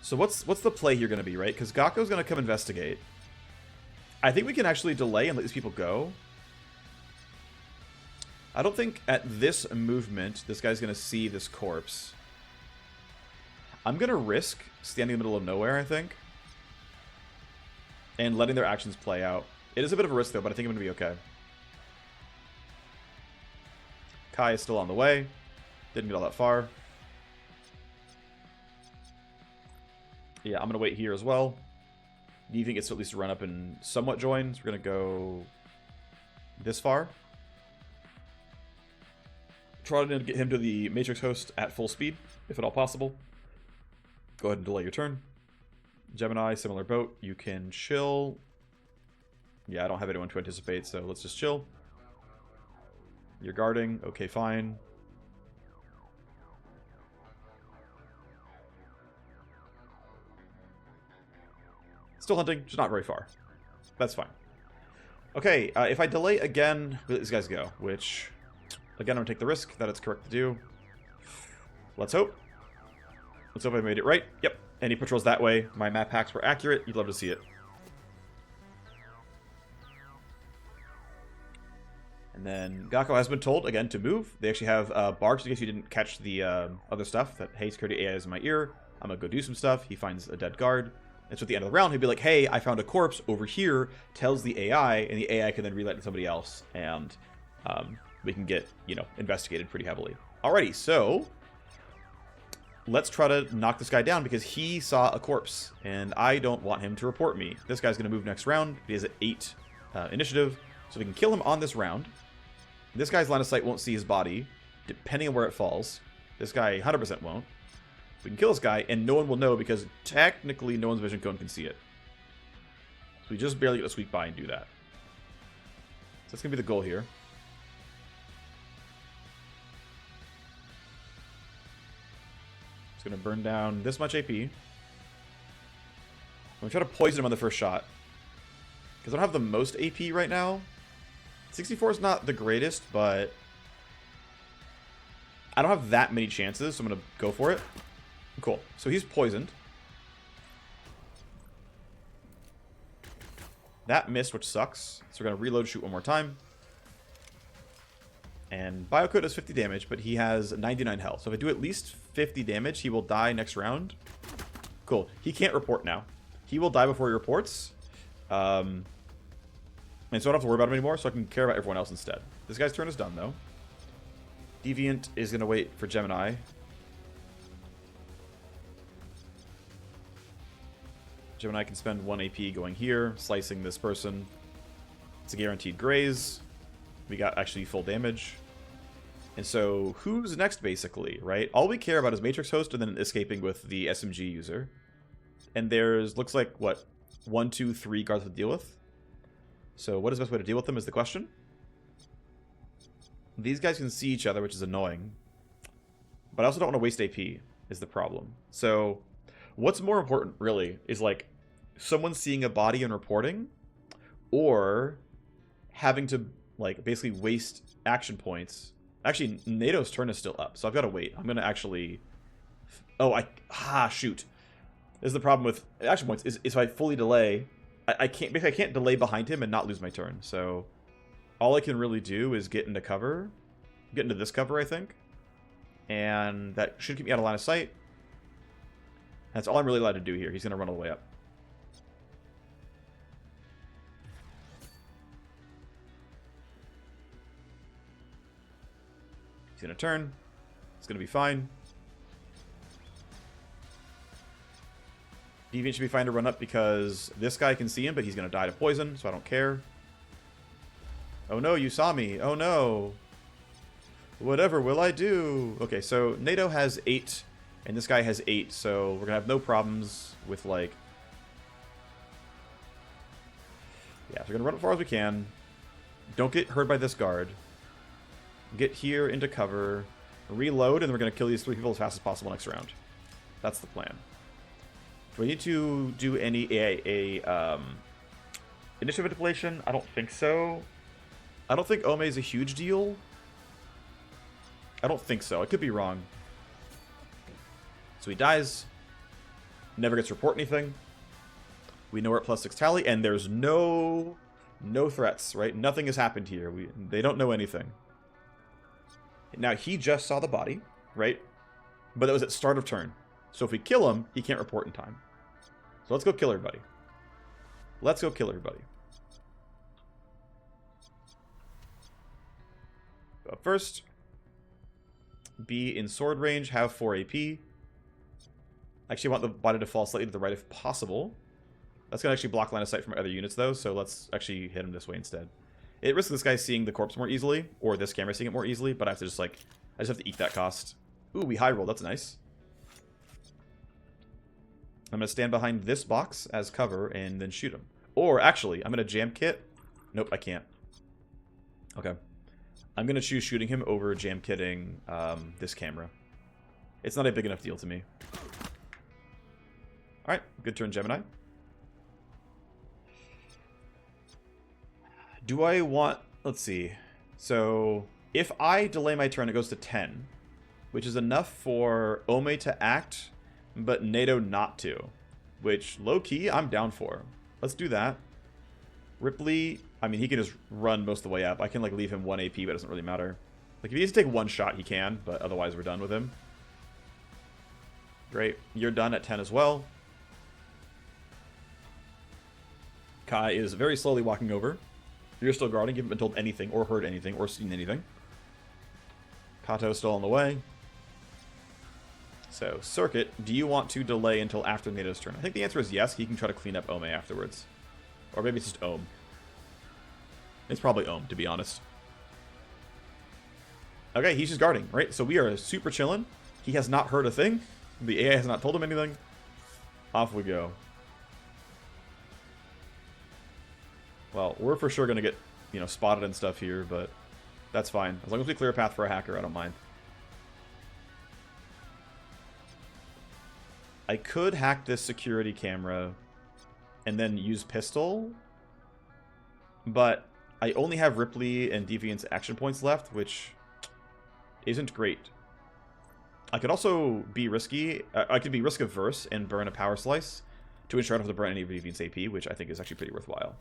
So what's the play here going to be, right? Because Gakko's going to come investigate. I think we can actually delay and let these people go. I don't think at this movement this guy's going to see this corpse. I'm going to risk standing in the middle of nowhere, I think. And letting their actions play out. It is a bit of a risk, though, but I think I'm going to be okay. Kai is still on the way. Didn't get all that far. Yeah, I'm going to wait here as well. Ethan gets to at least run up and somewhat join. So we're going to go this far. Try to get him to the Matrix host at full speed, if at all possible. Go ahead and delay your turn. Gemini, similar boat. You can chill. Yeah, I don't have anyone to anticipate, so let's just chill. You're guarding. Okay, fine. Still hunting, just not very far. That's fine. Okay, if I delay again, we let these guys go, which, again, I'm going to take the risk that it's correct to do. Let's hope. Let's hope I made it right. Yep. Any patrols that way. My map hacks were accurate. You'd love to see it. And then Gakko has been told, again, to move. They actually have barks in case you didn't catch the other stuff. That, hey, security AI is in my ear. I'm going to go do some stuff. He finds a dead guard. And so at the end of the round, he'd be like, hey, I found a corpse over here. Tells the AI, and the AI can then relay it to somebody else. And we can get, investigated pretty heavily. Alrighty, so let's try to knock this guy down because he saw a corpse. And I don't want him to report me. This guy's going to move next round. He has an 8 initiative. So we can kill him on this round. This guy's line of sight won't see his body, depending on where it falls. This guy 100% won't. We can kill this guy, and no one will know because technically no one's vision cone can see it. So we just barely get to sweep by and do that. So that's going to be the goal here. It's going to burn down this much AP. I'm going to try to poison him on the first shot. Because I don't have the most AP right now. 64 is not the greatest, but I don't have that many chances, so I'm going to go for it. Cool. So he's poisoned. That missed, which sucks. So we're going to reload, shoot one more time. And Biocode does 50 damage, but he has 99 health. So if I do at least 50 damage, he will die next round. Cool. He can't report now. He will die before he reports. And so I don't have to worry about him anymore, so I can care about everyone else instead. This guy's turn is done, though. Deviant is going to wait for Gemini. Gemini can spend 1 AP going here, slicing this person. It's a guaranteed graze. We got actually full damage. And so who's next, basically, right? All we care about is Matrix Host and then escaping with the SMG user. And there's, looks like, what, 1, 2, 3 guards to deal with? So what is the best way to deal with them is the question. These guys can see each other, which is annoying. But I also don't want to waste AP, is the problem. So what's more important, really, is like someone seeing a body and reporting, or having to like basically waste action points. Actually, NATO's turn is still up, so I've got to wait. I'm going to actually... Oh, shoot. This is the problem with action points, is if I fully delay... I can't delay behind him and not lose my turn, so all I can really do is get into cover. Get into this cover, I think. And that should keep me out of line of sight. That's all I'm really allowed to do here. He's going to run all the way up. He's going to turn. It's going to be fine. Deviant should be fine to run up because this guy can see him, but he's going to die to poison, so I don't care. Oh no, you saw me. Oh no. Whatever will I do? Okay, so NATO has 8, and this guy has 8, so we're going to have no problems with, like... Yeah, so we're going to run as far as we can. Don't get hurt by this guard. Get here into cover. Reload, and we're going to kill these 3 people as fast as possible next round. That's the plan. Do I need to do any initiative manipulation? I don't think so. I don't think Ome is a huge deal. I don't think so. I could be wrong. So he dies. Never gets to report anything. We know we're at +6 tally, and there's no threats, right? Nothing has happened here. They don't know anything. Now, he just saw the body, right? But that was at start of turn. So if we kill him, he can't report in time. So let's go kill everybody. Let's go kill everybody. But first, be in sword range, have 4 AP. I actually want the body to fall slightly to the right if possible. That's going to actually block line of sight from other units, though, so let's actually hit him this way instead. It risks this guy seeing the corpse more easily, or this camera seeing it more easily, but I have to just, like, I just have to eat that cost. Ooh, we high rolled. That's nice. I'm going to stand behind this box as cover and then shoot him. Or, actually, I'm going to jam kit. Nope, I can't. Okay. I'm going to choose shooting him over jam kitting this camera. It's not a big enough deal to me. Alright, good turn, Gemini. Do I want... Let's see. So, if I delay my turn, it goes to 10. Which is enough for Ome to act, but NATO not to. Which, low-key, I'm down for. Let's do that. Ripley... I mean, he can just run most of the way up. I can, like, leave him 1 AP, but it doesn't really matter. Like, if he needs to take 1 shot, he can, but otherwise we're done with him. Great. You're done at 10 as well. Kai is very slowly walking over. You're still guarding. You haven't been told anything, or heard anything, or seen anything. Kato's still on the way. So, Circuit, do you want to delay until after NATO's turn? I think the answer is yes. He can try to clean up Ome afterwards. Or maybe it's just Ohm. It's probably Ohm, to be honest. Okay, he's just guarding, right? So we are super chilling. He has not heard a thing. The AI has not told him anything. Off we go. Well, we're for sure going to get, you know, spotted and stuff here, but that's fine. As long as we clear a path for a hacker, I don't mind. I could hack this security camera and then use pistol, but I only have Ripley and Deviant's action points left, which isn't great. I could also be risky. I could be risk averse and burn a power slice to ensure I don't have to burn any of Deviant's AP, which I think is actually pretty worthwhile.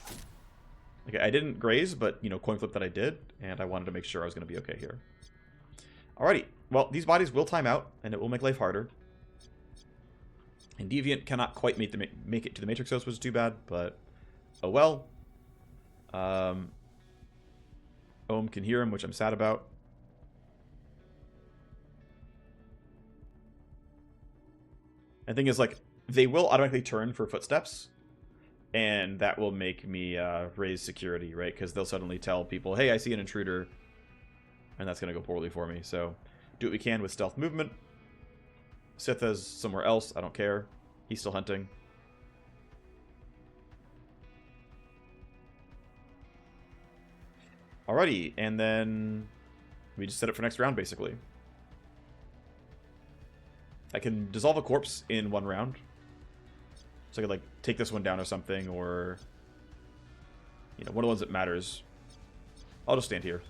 Okay, I didn't graze, but, you know, coin flip that I did, and I wanted to make sure I was going to be okay here. Alrighty, well, these bodies will time out, and it will make life harder. And Deviant cannot quite make it to the Matrix Host, which is too bad, but oh well. Ohm can hear him, which I'm sad about. And the thing is, like, they will automatically turn for footsteps, and that will make me raise security, right? Because they'll suddenly tell people, hey, I see an intruder, and that's going to go poorly for me. So do what we can with stealth movement. Sitha's somewhere else. I don't care. He's still hunting. Alrighty, and then we just set it for next round, basically. I can dissolve a corpse in 1 round. So I could, like, take this one down or something, or, you know, one of the ones that matters. I'll just stand here.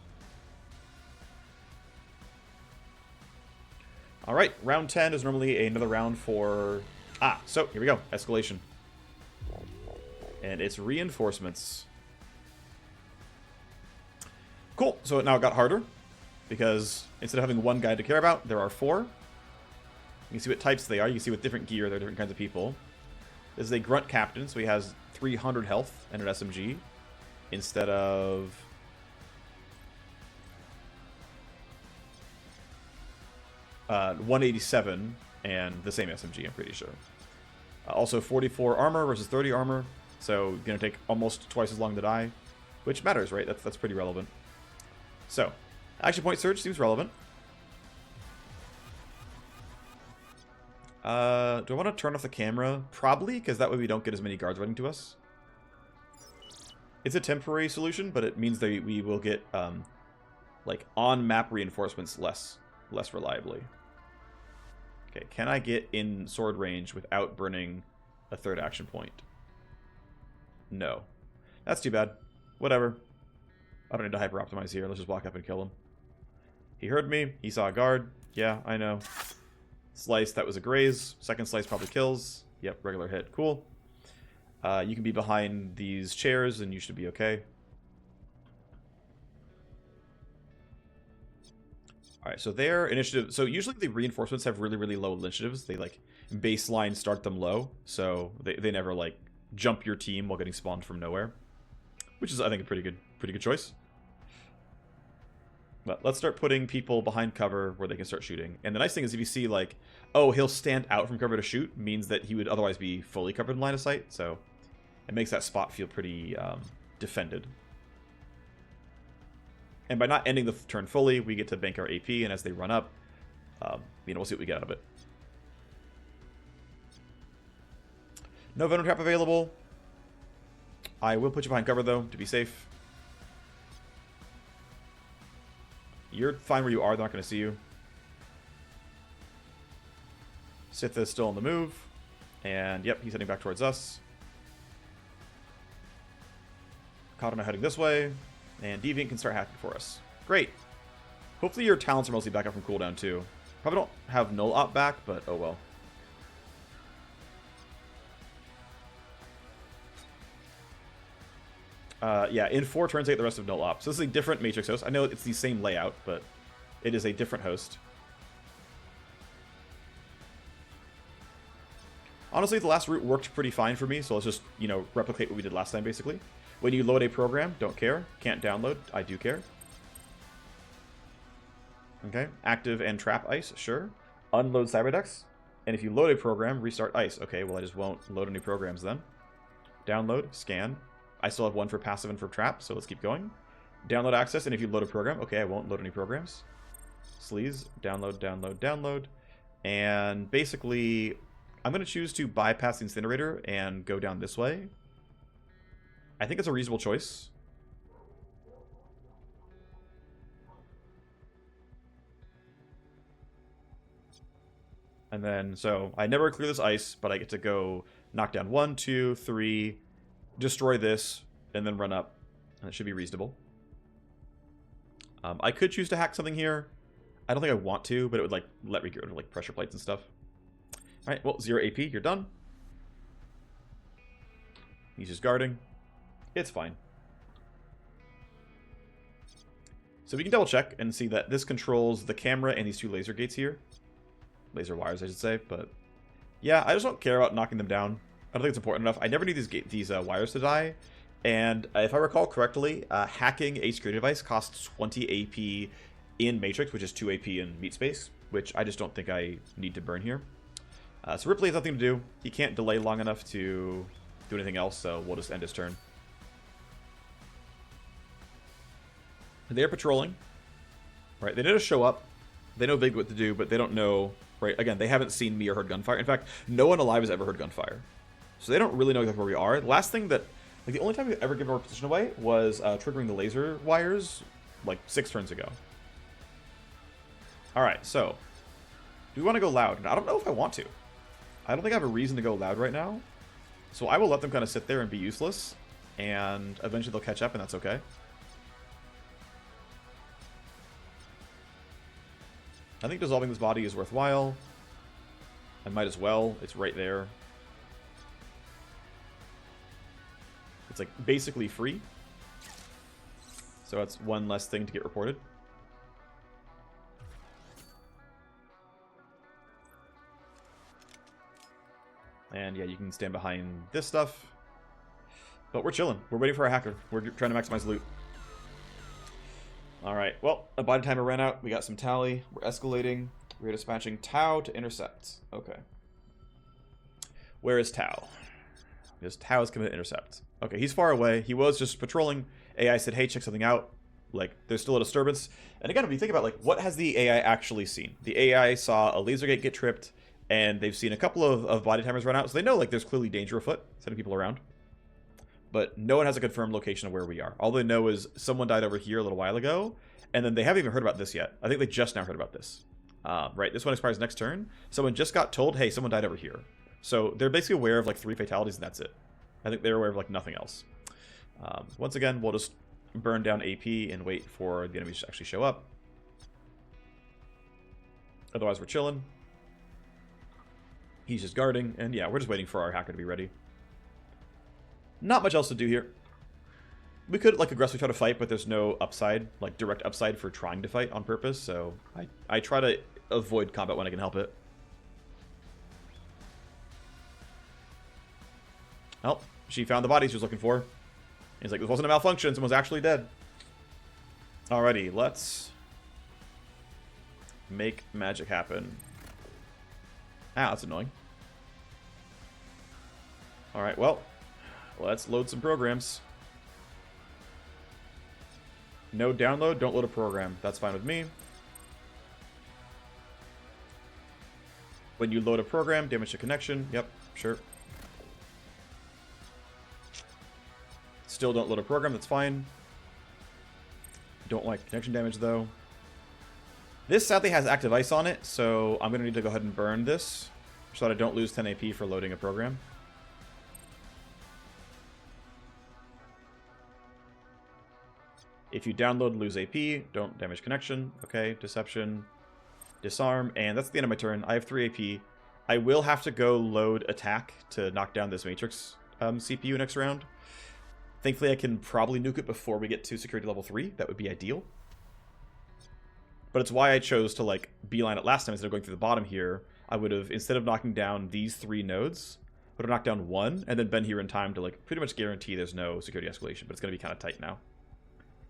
Alright, round 10 is normally another round for... Ah, so, here we go. Escalation. And it's reinforcements. Cool. So now it got harder because instead of having one guy to care about, there are 4. You can see what types they are. You can see with different gear, there are different kinds of people. This is a grunt captain, so he has 300 health and an SMG instead of 187 and the same SMG, I'm pretty sure. Also 44 armor versus 30 armor, so going to take almost twice as long to die, which matters, right? That's pretty relevant. So, action point surge seems relevant. Do I want to turn off the camera? Probably, because that way we don't get as many guards running to us. It's a temporary solution, but it means that we will get like on-map reinforcements less reliably. Okay, can I get in sword range without burning a 3rd action point? No. That's too bad. Whatever. I don't need to hyper-optimize here. Let's just walk up and kill him. He heard me. He saw a guard. Yeah, I know. Slice, that was a graze. Second slice probably kills. Yep, regular hit. Cool. You can be behind these chairs and you should be okay. Alright, so their initiative... So usually the reinforcements have really, really low initiatives. They, like, baseline start them low. So they never, like, jump your team while getting spawned from nowhere. Which is, I think, a pretty good choice. But let's start putting people behind cover where they can start shooting. And the nice thing is if you see, like, oh, he'll stand out from cover to shoot, means that he would otherwise be fully covered in line of sight. So it makes that spot feel pretty defended. And by not ending the turn fully, we get to bank our AP, and as they run up, we'll see what we get out of it. No Venom Trap available. I will put you behind cover, though, to be safe. You're fine where you are. They're not going to see you. Sith is still on the move. And, yep, he's heading back towards us. Katana heading this way. And Deviant can start hacking for us. Great. Hopefully your talents are mostly back up from cooldown, too. Probably don't have null op back, but oh well. Yeah, in 4 turns, I get the rest of null op. So this is a different Matrix host. I know it's the same layout, but it is a different host. Honestly, the last route worked pretty fine for me, so let's just, replicate what we did last time, basically. When you load a program, don't care. Can't download, I do care. Okay, active and trap ice, sure. Unload Cyberdex. And if you load a program, restart ice. Okay, well I just won't load any programs then. Download, scan. I still have one for passive and for trap, so let's keep going. Download access, and if you load a program, okay, I won't load any programs. Sleaze, download, download, download. And basically, I'm going to choose to bypass the incinerator and go down this way. I think it's a reasonable choice. And then, so I never clear this ice, but I get to go knock down 1, 2, 3, destroy this, and then run up. That should be reasonable. I could choose to hack something here. I don't think I want to, but it would let me get rid of pressure plates and stuff. All right, well, 0 AP, you're done. He's just guarding. It's fine. So we can double check and see that this controls the camera and these 2 laser gates here. Laser wires, I should say, but yeah, I just don't care about knocking them down. I don't think it's important enough. I never need these wires to die, and if I recall correctly, hacking a security device costs 20 AP in Matrix, which is 2 AP in Meat Space, which I just don't think I need to burn here. So Ripley has nothing to do. He can't delay long enough to do anything else, so we'll just end his turn. They're patrolling. Right, they didn't show up. They know vaguely what to do, but they don't know. Right, again, they haven't seen me or heard gunfire. In fact, no one alive has ever heard gunfire. So they don't really know exactly where we are. The last thing that, the only time we've ever given our position away was triggering the laser wires, 6 turns ago. Alright, so, do we want to go loud? I don't know if I want to. I don't think I have a reason to go loud right now. So I will let them kind of sit there and be useless, and eventually they'll catch up, and that's okay. I think dissolving this body is worthwhile. I might as well. It's right there. It's basically free. So that's one less thing to get reported. And yeah, you can stand behind this stuff. But we're chilling. We're waiting for our hacker. We're trying to maximize loot. Alright, well, a body timer ran out. We got some tally. We're escalating. We're dispatching Tau to intercept. Okay. Where is Tau? Because Tau is coming to intercept. Okay, he's far away. He was just patrolling. AI said, hey, check something out. Like, there's still a disturbance. And again, if you think about, like, what has the AI actually seen? The AI saw a laser gate get tripped, and they've seen a couple of body timers run out, so they know, like, there's clearly danger afoot, sending people around. But no one has a confirmed location of where we are. All they know is someone died over here a little while ago, and then they haven't even heard about this yet. I think they just now heard about this. Right, this one expires next turn. Someone just got told, hey, someone died over here. So they're basically aware of, like, 3 fatalities, and that's it. I think they're aware of, like, nothing else. Once again, we'll just burn down AP and wait for the enemies to actually show up. Otherwise, we're chilling. He's just guarding, and yeah, we're just waiting for our hacker to be ready. Not much else to do here. We could, like, aggressively try to fight, but there's no upside, like, direct upside for trying to fight on purpose, so I try to avoid combat when I can help it. Well, she found the body she was looking for. He's like, this wasn't a malfunction, someone's actually dead. Alrighty, let's make magic happen. Ah, that's annoying. Alright, well, let's load some programs. No download, don't load a program. That's fine with me. When you load a program, damage to connection. Yep, sure. Still don't load a program, that's fine. Don't like connection damage, though. This sadly has active ice on it, so I'm going to need to go ahead and burn this so that I don't lose 10 AP for loading a program. If you download, lose AP, don't damage connection. Okay, deception, disarm, and that's the end of my turn. I have 3 AP. I will have to go load attack to knock down this Matrix CPU next round. Thankfully, I can probably nuke it before we get to security level 3. That would be ideal. But it's why I chose to, like, beeline it last time instead of going through the bottom here. I would have, instead of knocking down these 3 nodes, would have knocked down 1 and then been here in time to, like, pretty much guarantee there's no security escalation. But it's going to be kind of tight now.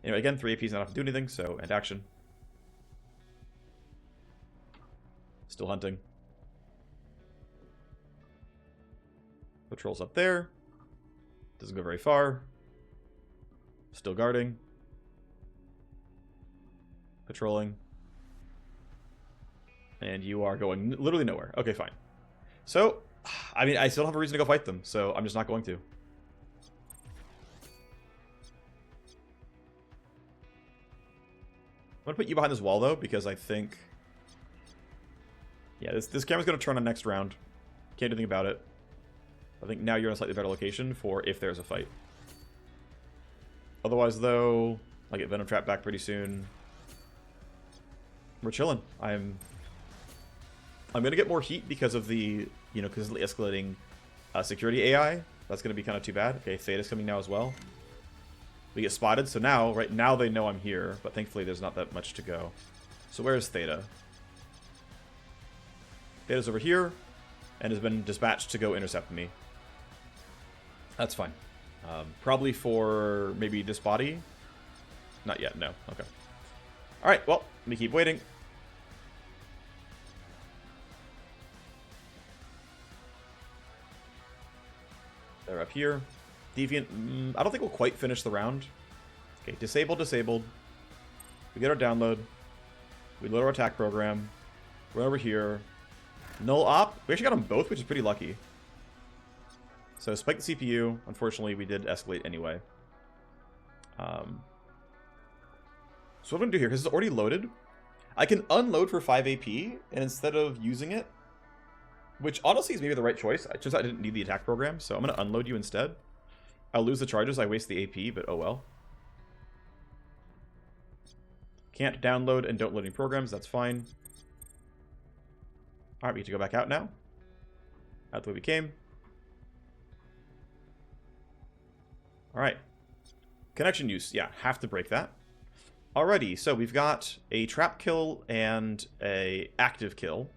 Anyway, again, 3 APs not have to do anything, so end action. Still hunting. Patrol's up there. Doesn't go very far. Still guarding. Patrolling. And you are going literally nowhere. Okay, fine. So, I mean, I still don't have a reason to go fight them, so I'm just not going to. I'm going to put you behind this wall, though, because I think... Yeah, this camera's going to turn on next round. Can't do anything about it. I think now you're in a slightly better location for if there's a fight. Otherwise, though, I'll get Venom Trap back pretty soon. We're chilling. I'm going to get more heat because of the, you know, consistently escalating security AI. That's going to be kind of too bad. Okay, Theta's coming now as well. We get spotted, so now, right now they know I'm here, but thankfully there's not that much to go. So where is Theta? Theta's over here, and has been dispatched to go intercept me. That's fine. Probably for maybe this body. Not yet, no. Okay. Alright, well, let me keep waiting. They're up here. Deviant, I don't think we'll quite finish the round. Okay, disabled, disabled. We get our download. We load our attack program. We're over here. Null op. We actually got them both, which is pretty lucky. So spike the CPU. Unfortunately, we did escalate anyway. So what I'm going to do here, because it's already loaded, I can unload for 5 AP, and instead of using it, which honestly is maybe the right choice. I just I didn't need the attack program, so I'm going to unload you instead. I'll lose the charges, I waste the AP, but oh well. Can't download and don't load any programs, that's fine. Alright, we get to go back out now. Out the way we came. Alright. Connection use, yeah, have to break that. Alrighty, so we've got a trap kill and a active kill.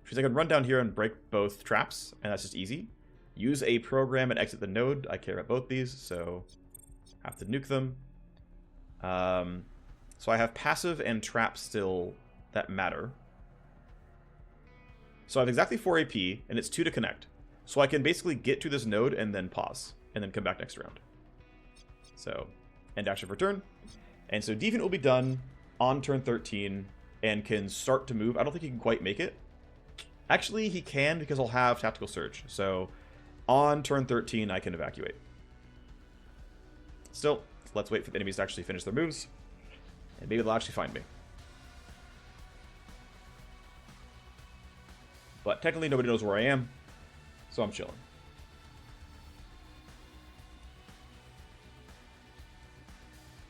Which means I can run down here and break both traps, and that's just easy. Use a program and exit the node. I care about both these, so have to nuke them. So I have passive and trap still that matter. So I have exactly 4 AP, and it's 2 to connect. So I can basically get to this node and then pause, and then come back next round. So, end action for turn. And so Deviant will be done on turn 13 and can start to move. I don't think he can quite make it. Actually, he can because I'll have Tactical Surge. So on turn 13, I can evacuate. Still, let's wait for the enemies to actually finish their moves. And maybe they'll actually find me. But technically, nobody knows where I am. So I'm chilling.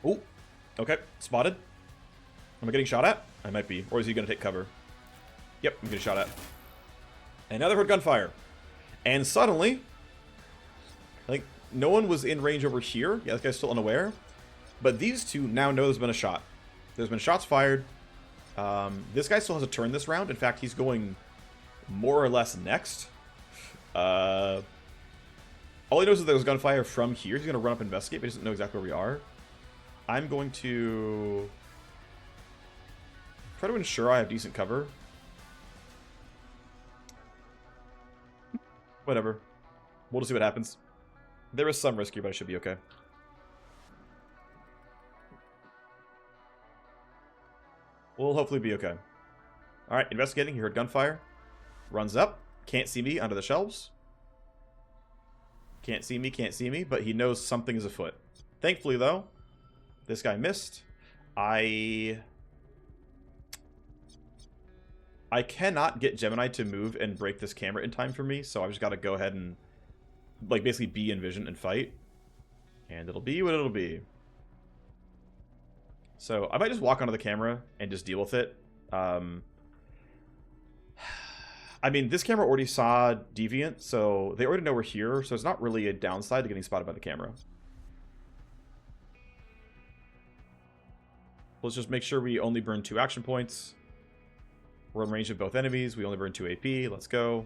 Oh, okay. Spotted. Am I getting shot at? I might be. Or is he going to take cover? Yep, I'm getting shot at. And now they heard gunfire. And suddenly, like, no one was in range over here. Yeah, this guy's still unaware. But these two now know there's been a shot. There's been shots fired. This guy still has a turn this round. In fact, he's going more or less next. All he knows is there was gunfire from here. He's going to run up and investigate, but he doesn't know exactly where we are. I'm going to try to ensure I have decent cover. Whatever. We'll just see what happens. There is some risk here, but I should be okay. We'll hopefully be okay. Alright, investigating. He heard gunfire. Runs up. Can't see me under the shelves. Can't see me, but he knows something is afoot. Thankfully, though, this guy missed. I cannot get Gemini to move and break this camera in time for me, so I've just got to go ahead and, like, basically be in vision and fight. And it'll be what it'll be. So I might just walk onto the camera and just deal with it. I mean, this camera already saw Deviant, so they already know we're here, so it's not really a downside to getting spotted by the camera. Let's just make sure we only burn 2 action points. We're in range of both enemies. We only burn 2 AP. Let's go.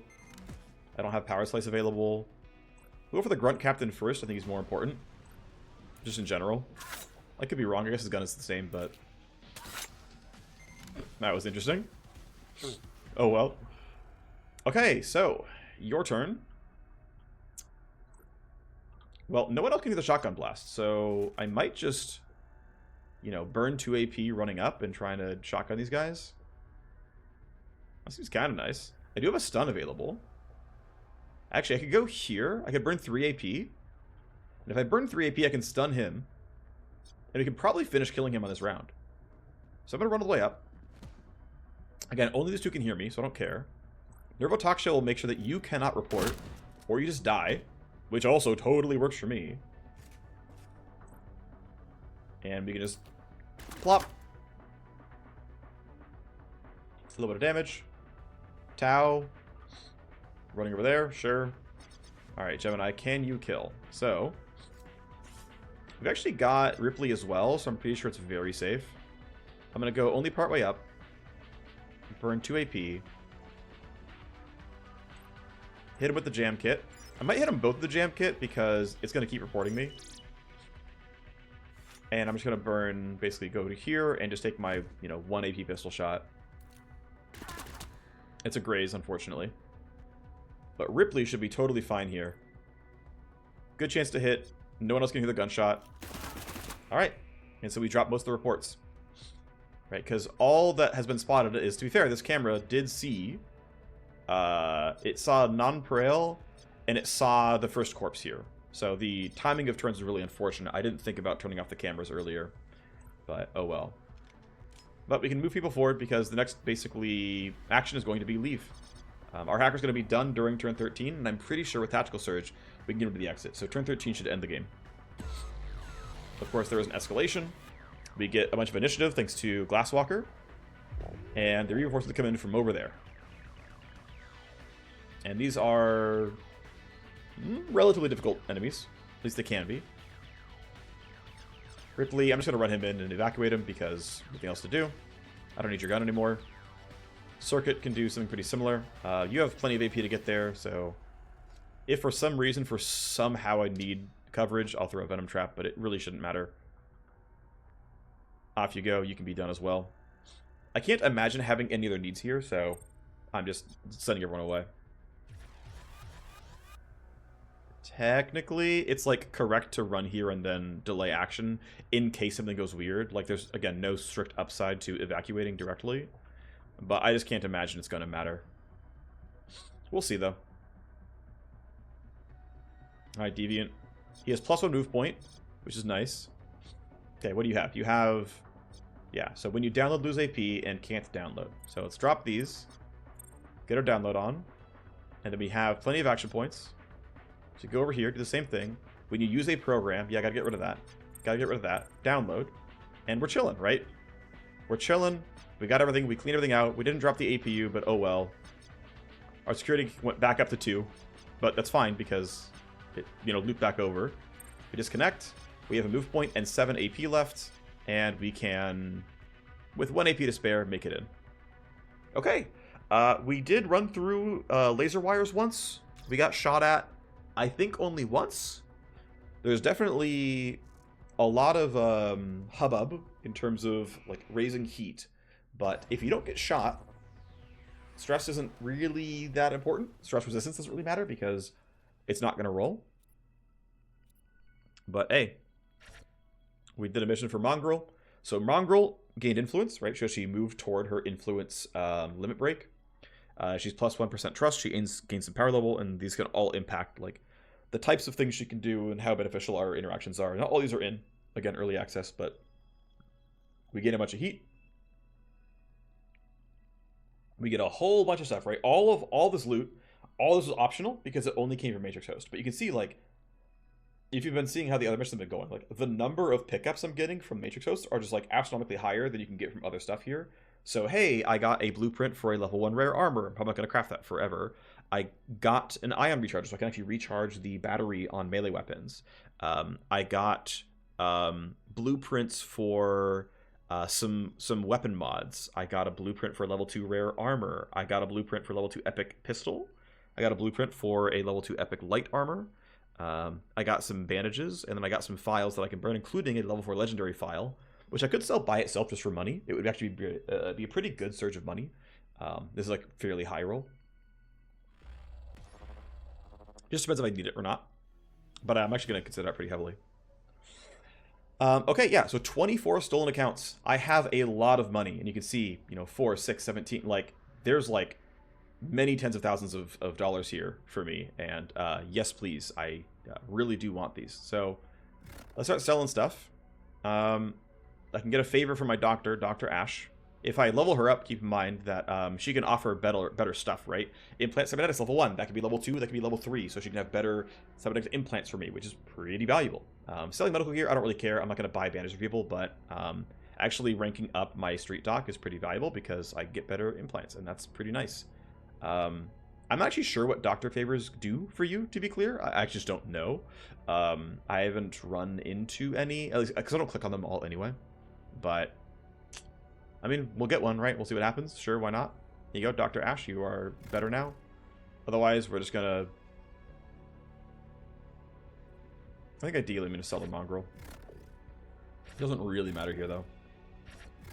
I don't have Power Slice available. We'll go for the Grunt Captain first. I think he's more important. Just in general. I could be wrong. I guess his gun is the same, but... that was interesting. Oh, well. Okay, so, your turn. Well, no one else can do the shotgun blast, so I might just, you know, burn 2 AP running up and trying to shotgun these guys. That seems kind of nice. I do have a stun available. Actually, I could go here. I could burn 3 AP. And if I burn 3 AP, I can stun him. And we can probably finish killing him on this round. So I'm going to run all the way up. Again, only these two can hear me, so I don't care. Nervotoxia will make sure that you cannot report, or you just die, which also totally works for me. And we can just plop. It's a little bit of damage. Tau. Running over there, sure. Alright, Gemini, can you kill? So, we've actually got Ripley as well, so I'm pretty sure it's very safe. I'm going to go only part way up. Burn 2 AP. Hit him with the jam kit. I might hit him both with the jam kit because it's going to keep reporting me. And I'm just going to burn, basically go to here and just take my, you know, 1 AP pistol shot. It's a graze, unfortunately. But Ripley should be totally fine here. Good chance to hit. No one else can hear the gunshot. Alright. And so we drop most of the reports. Right, because all that has been spotted is, to be fair, this camera did see... it saw Nonpareil, and it saw the first corpse here. So the timing of turns is really unfortunate. I didn't think about turning off the cameras earlier. But, oh well. But we can move people forward because the next, basically, action is going to be leave. Our hacker's going to be done during turn 13, and I'm pretty sure with Tactical Surge, we can get him to the exit. So turn 13 should end the game. Of course, there is an escalation. We get a bunch of initiative thanks to Glasswalker. And the reinforcements come in from over there. And these are relatively difficult enemies. At least they can be. Ripley, I'm just going to run him in and evacuate him because nothing else to do. I don't need your gun anymore. Circuit can do something pretty similar. You have plenty of AP to get there, so if for some reason, somehow I need coverage, I'll throw a Venom Trap, but it really shouldn't matter. Off you go. You can be done as well. I can't imagine having any other needs here, so I'm just sending everyone away. Technically, it's like correct to run here and then delay action in case something goes weird. Like there's, again, no strict upside to evacuating directly. But I just can't imagine it's going to matter. We'll see, though. Alright, Deviant. He has +1 move point, which is nice. Okay, what do you have? You have... Yeah, so when you download, lose AP, and can't download. So let's drop these. Get our download on. And then we have plenty of action points. So go over here, do the same thing. When you use a program, yeah, gotta get rid of that. Gotta get rid of that. Download. And we're chilling, right? We're chilling. We got everything. We cleaned everything out. We didn't drop the APU, but oh well. Our security went back up to 2. But that's fine because it, looped back over. We disconnect. We have a move point and 7 AP left. And we can, with 1 AP to spare, make it in. Okay. We did run through laser wires once. We got shot at, I think, only once. There's definitely a lot of hubbub in terms of like raising heat. But if you don't get shot, stress isn't really that important. Stress resistance doesn't really matter because it's not going to roll. But hey, we did a mission for Mongrel. So Mongrel gained influence, right? So she moved toward her influence limit break. She's +1% trust. She gains some power level, and these can all impact like the types of things she can do and how beneficial our interactions are. Not all these are in, again, early access, but we gain a bunch of heat. We get a whole bunch of stuff, right? All this loot, all this was optional because it only came from Matrix Host. But you can see, like, if you've been seeing how the other missions have been going, like, the number of pickups I'm getting from Matrix Host are just, like, astronomically higher than you can get from other stuff here. So, hey, I got a blueprint for a level 1 rare armor. I'm probably not going to craft that forever. I got an ion recharger, so I can actually recharge the battery on melee weapons. I got blueprints for... some weapon mods. I got a blueprint for level 2 rare armor. I got a blueprint for level 2 epic pistol. I got a blueprint for a level 2 epic light armor. I got some bandages, and then I got some files that I can burn, including a level 4 legendary file, which I could sell by itself just for money. It would actually be a pretty good surge of money. This is like fairly high roll. Just depends if I need it or not. But I'm actually going to consider that pretty heavily. Okay, yeah, so 24 stolen accounts. I have a lot of money, and you can see, 4, 6, 17, like, there's, like, many tens of thousands of dollars here for me, and, yes, please, I really do want these. So, let's start selling stuff. I can get a favor from my doctor, Dr. Ash. If I level her up, keep in mind that she can offer better stuff, right? Implant cybernetics level 1, that could be level 2, that could be level 3, so she can have better cybernetics implants for me, which is pretty valuable. Selling medical gear, I don't really care. I'm not going to buy bandages for people, but actually ranking up my street doc is pretty valuable because I get better implants, and that's pretty nice. I'm not actually sure what doctor favors do for you, to be clear. I just don't know. I haven't run into any, at least because I don't click on them all anyway, but... I mean, we'll get one, right? We'll see what happens. Sure, why not? Here you go, Dr. Ash. You are better now. Otherwise, we're just gonna... I think ideally I'm gonna sell the Mongrel. Doesn't really matter here, though.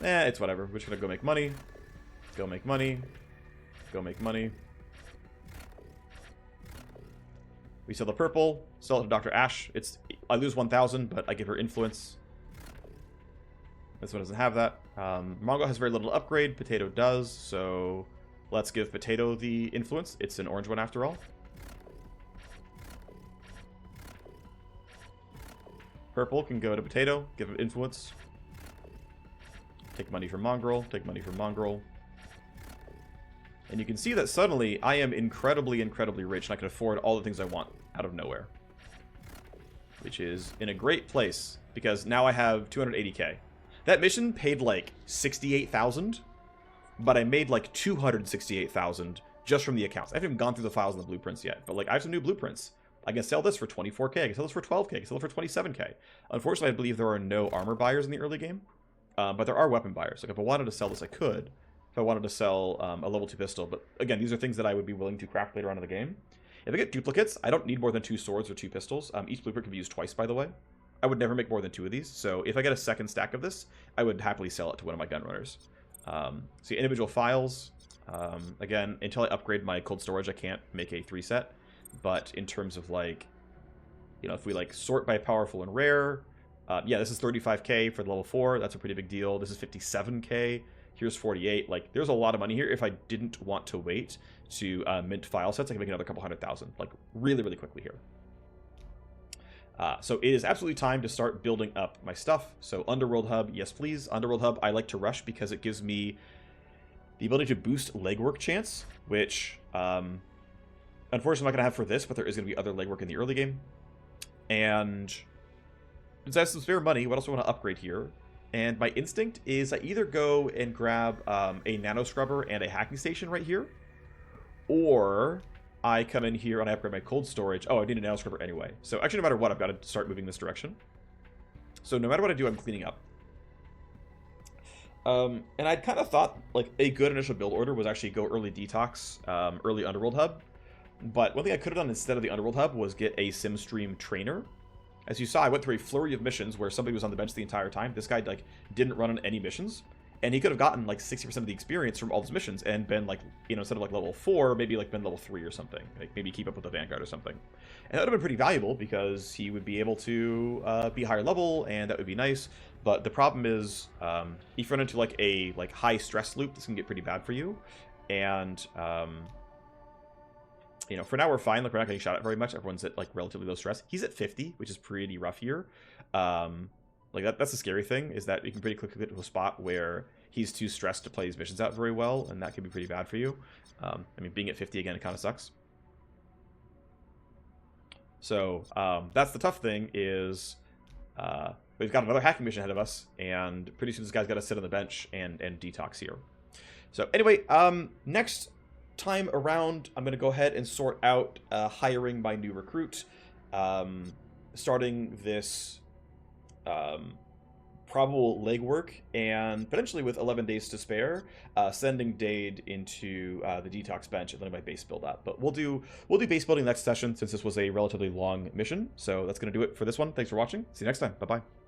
It's whatever. We're just gonna go make money. Go make money. Go make money. We sell the purple. Sell it to Dr. Ash. I lose 1,000, but I give her influence. This one doesn't have that. Mongo has very little upgrade. Potato does, so let's give Potato the influence. It's an orange one after all. Purple can go to Potato, give it influence. Take money from Mongrel, take money from Mongrel. And you can see that suddenly I am incredibly, incredibly rich, and I can afford all the things I want out of nowhere. Which is in a great place, because now I have 280k. That mission paid like 68,000, but I made like 268,000 just from the accounts. I haven't even gone through the files and the blueprints yet, but like I have some new blueprints. I can sell this for 24k. I can sell this for 12k. I can sell it for 27k. Unfortunately, I believe there are no armor buyers in the early game, but there are weapon buyers. Like if I wanted to sell this, I could. If I wanted to sell a level 2 pistol, but again, these are things that I would be willing to craft later on in the game. If I get duplicates, I don't need more than 2 swords or 2 pistols. Each blueprint can be used twice, by the way. I would never make more than 2 of these, so if I get a second stack of this, I would happily sell it to one of my gun runners. So individual files, again, until I upgrade my cold storage, I can't make a 3 set. But in terms of like, you know, if we like sort by powerful and rare, yeah, this is 35k for the level 4. That's a pretty big deal. This is 57k. Here's 48. Like, there's a lot of money here. If I didn't want to wait to mint file sets, I can make another couple 100,000, like really, really quickly here. So it is absolutely time to start building up my stuff. So Underworld Hub, yes please. Underworld Hub, I like to rush because it gives me the ability to boost legwork chance, which unfortunately I'm not going to have for this, but there is going to be other legwork in the early game. And since I have some spare money, what else do I want to upgrade here? And my instinct is I either go and grab a nano scrubber and a hacking station right here, or I come in here and I upgrade my cold storage. Oh, I need a nano scrubber anyway. So actually, no matter what, I've got to start moving this direction. So no matter what I do, I'm cleaning up. And I'd kind of thought like a good initial build order was actually go early detox, early Underworld Hub. But one thing I could have done instead of the Underworld Hub was get a SimStream trainer. As you saw, I went through a flurry of missions where somebody was on the bench the entire time. This guy like didn't run on any missions, and he could have gotten like 60% of the experience from all those missions and been like, you know, instead of like level 4, maybe like been level 3 or something. Like maybe keep up with the Vanguard or something. And that would have been pretty valuable because he would be able to be higher level, and that would be nice. But the problem is, if you run into like a high stress loop, this can get pretty bad for you. And you know, for now we're fine. Like, we're not getting shot at very much. Everyone's at like relatively low stress. He's at 50, which is pretty rough here. Like that's the scary thing, is that you can pretty quickly get to a spot where he's too stressed to play his missions out very well, and that can be pretty bad for you. I mean, being at 50 again, it kind of sucks. So that's the tough thing, is we've got another hacking mission ahead of us, and pretty soon this guy's got to sit on the bench and detox here. So anyway, next time around, I'm going to go ahead and sort out hiring my new recruit, starting this probable legwork, and potentially with 11 days to spare, sending Dade into the detox bench and letting my base build up. But we'll do base building next session, since this was a relatively long mission. So that's going to do it for this one. Thanks for watching. See you next time. Bye bye.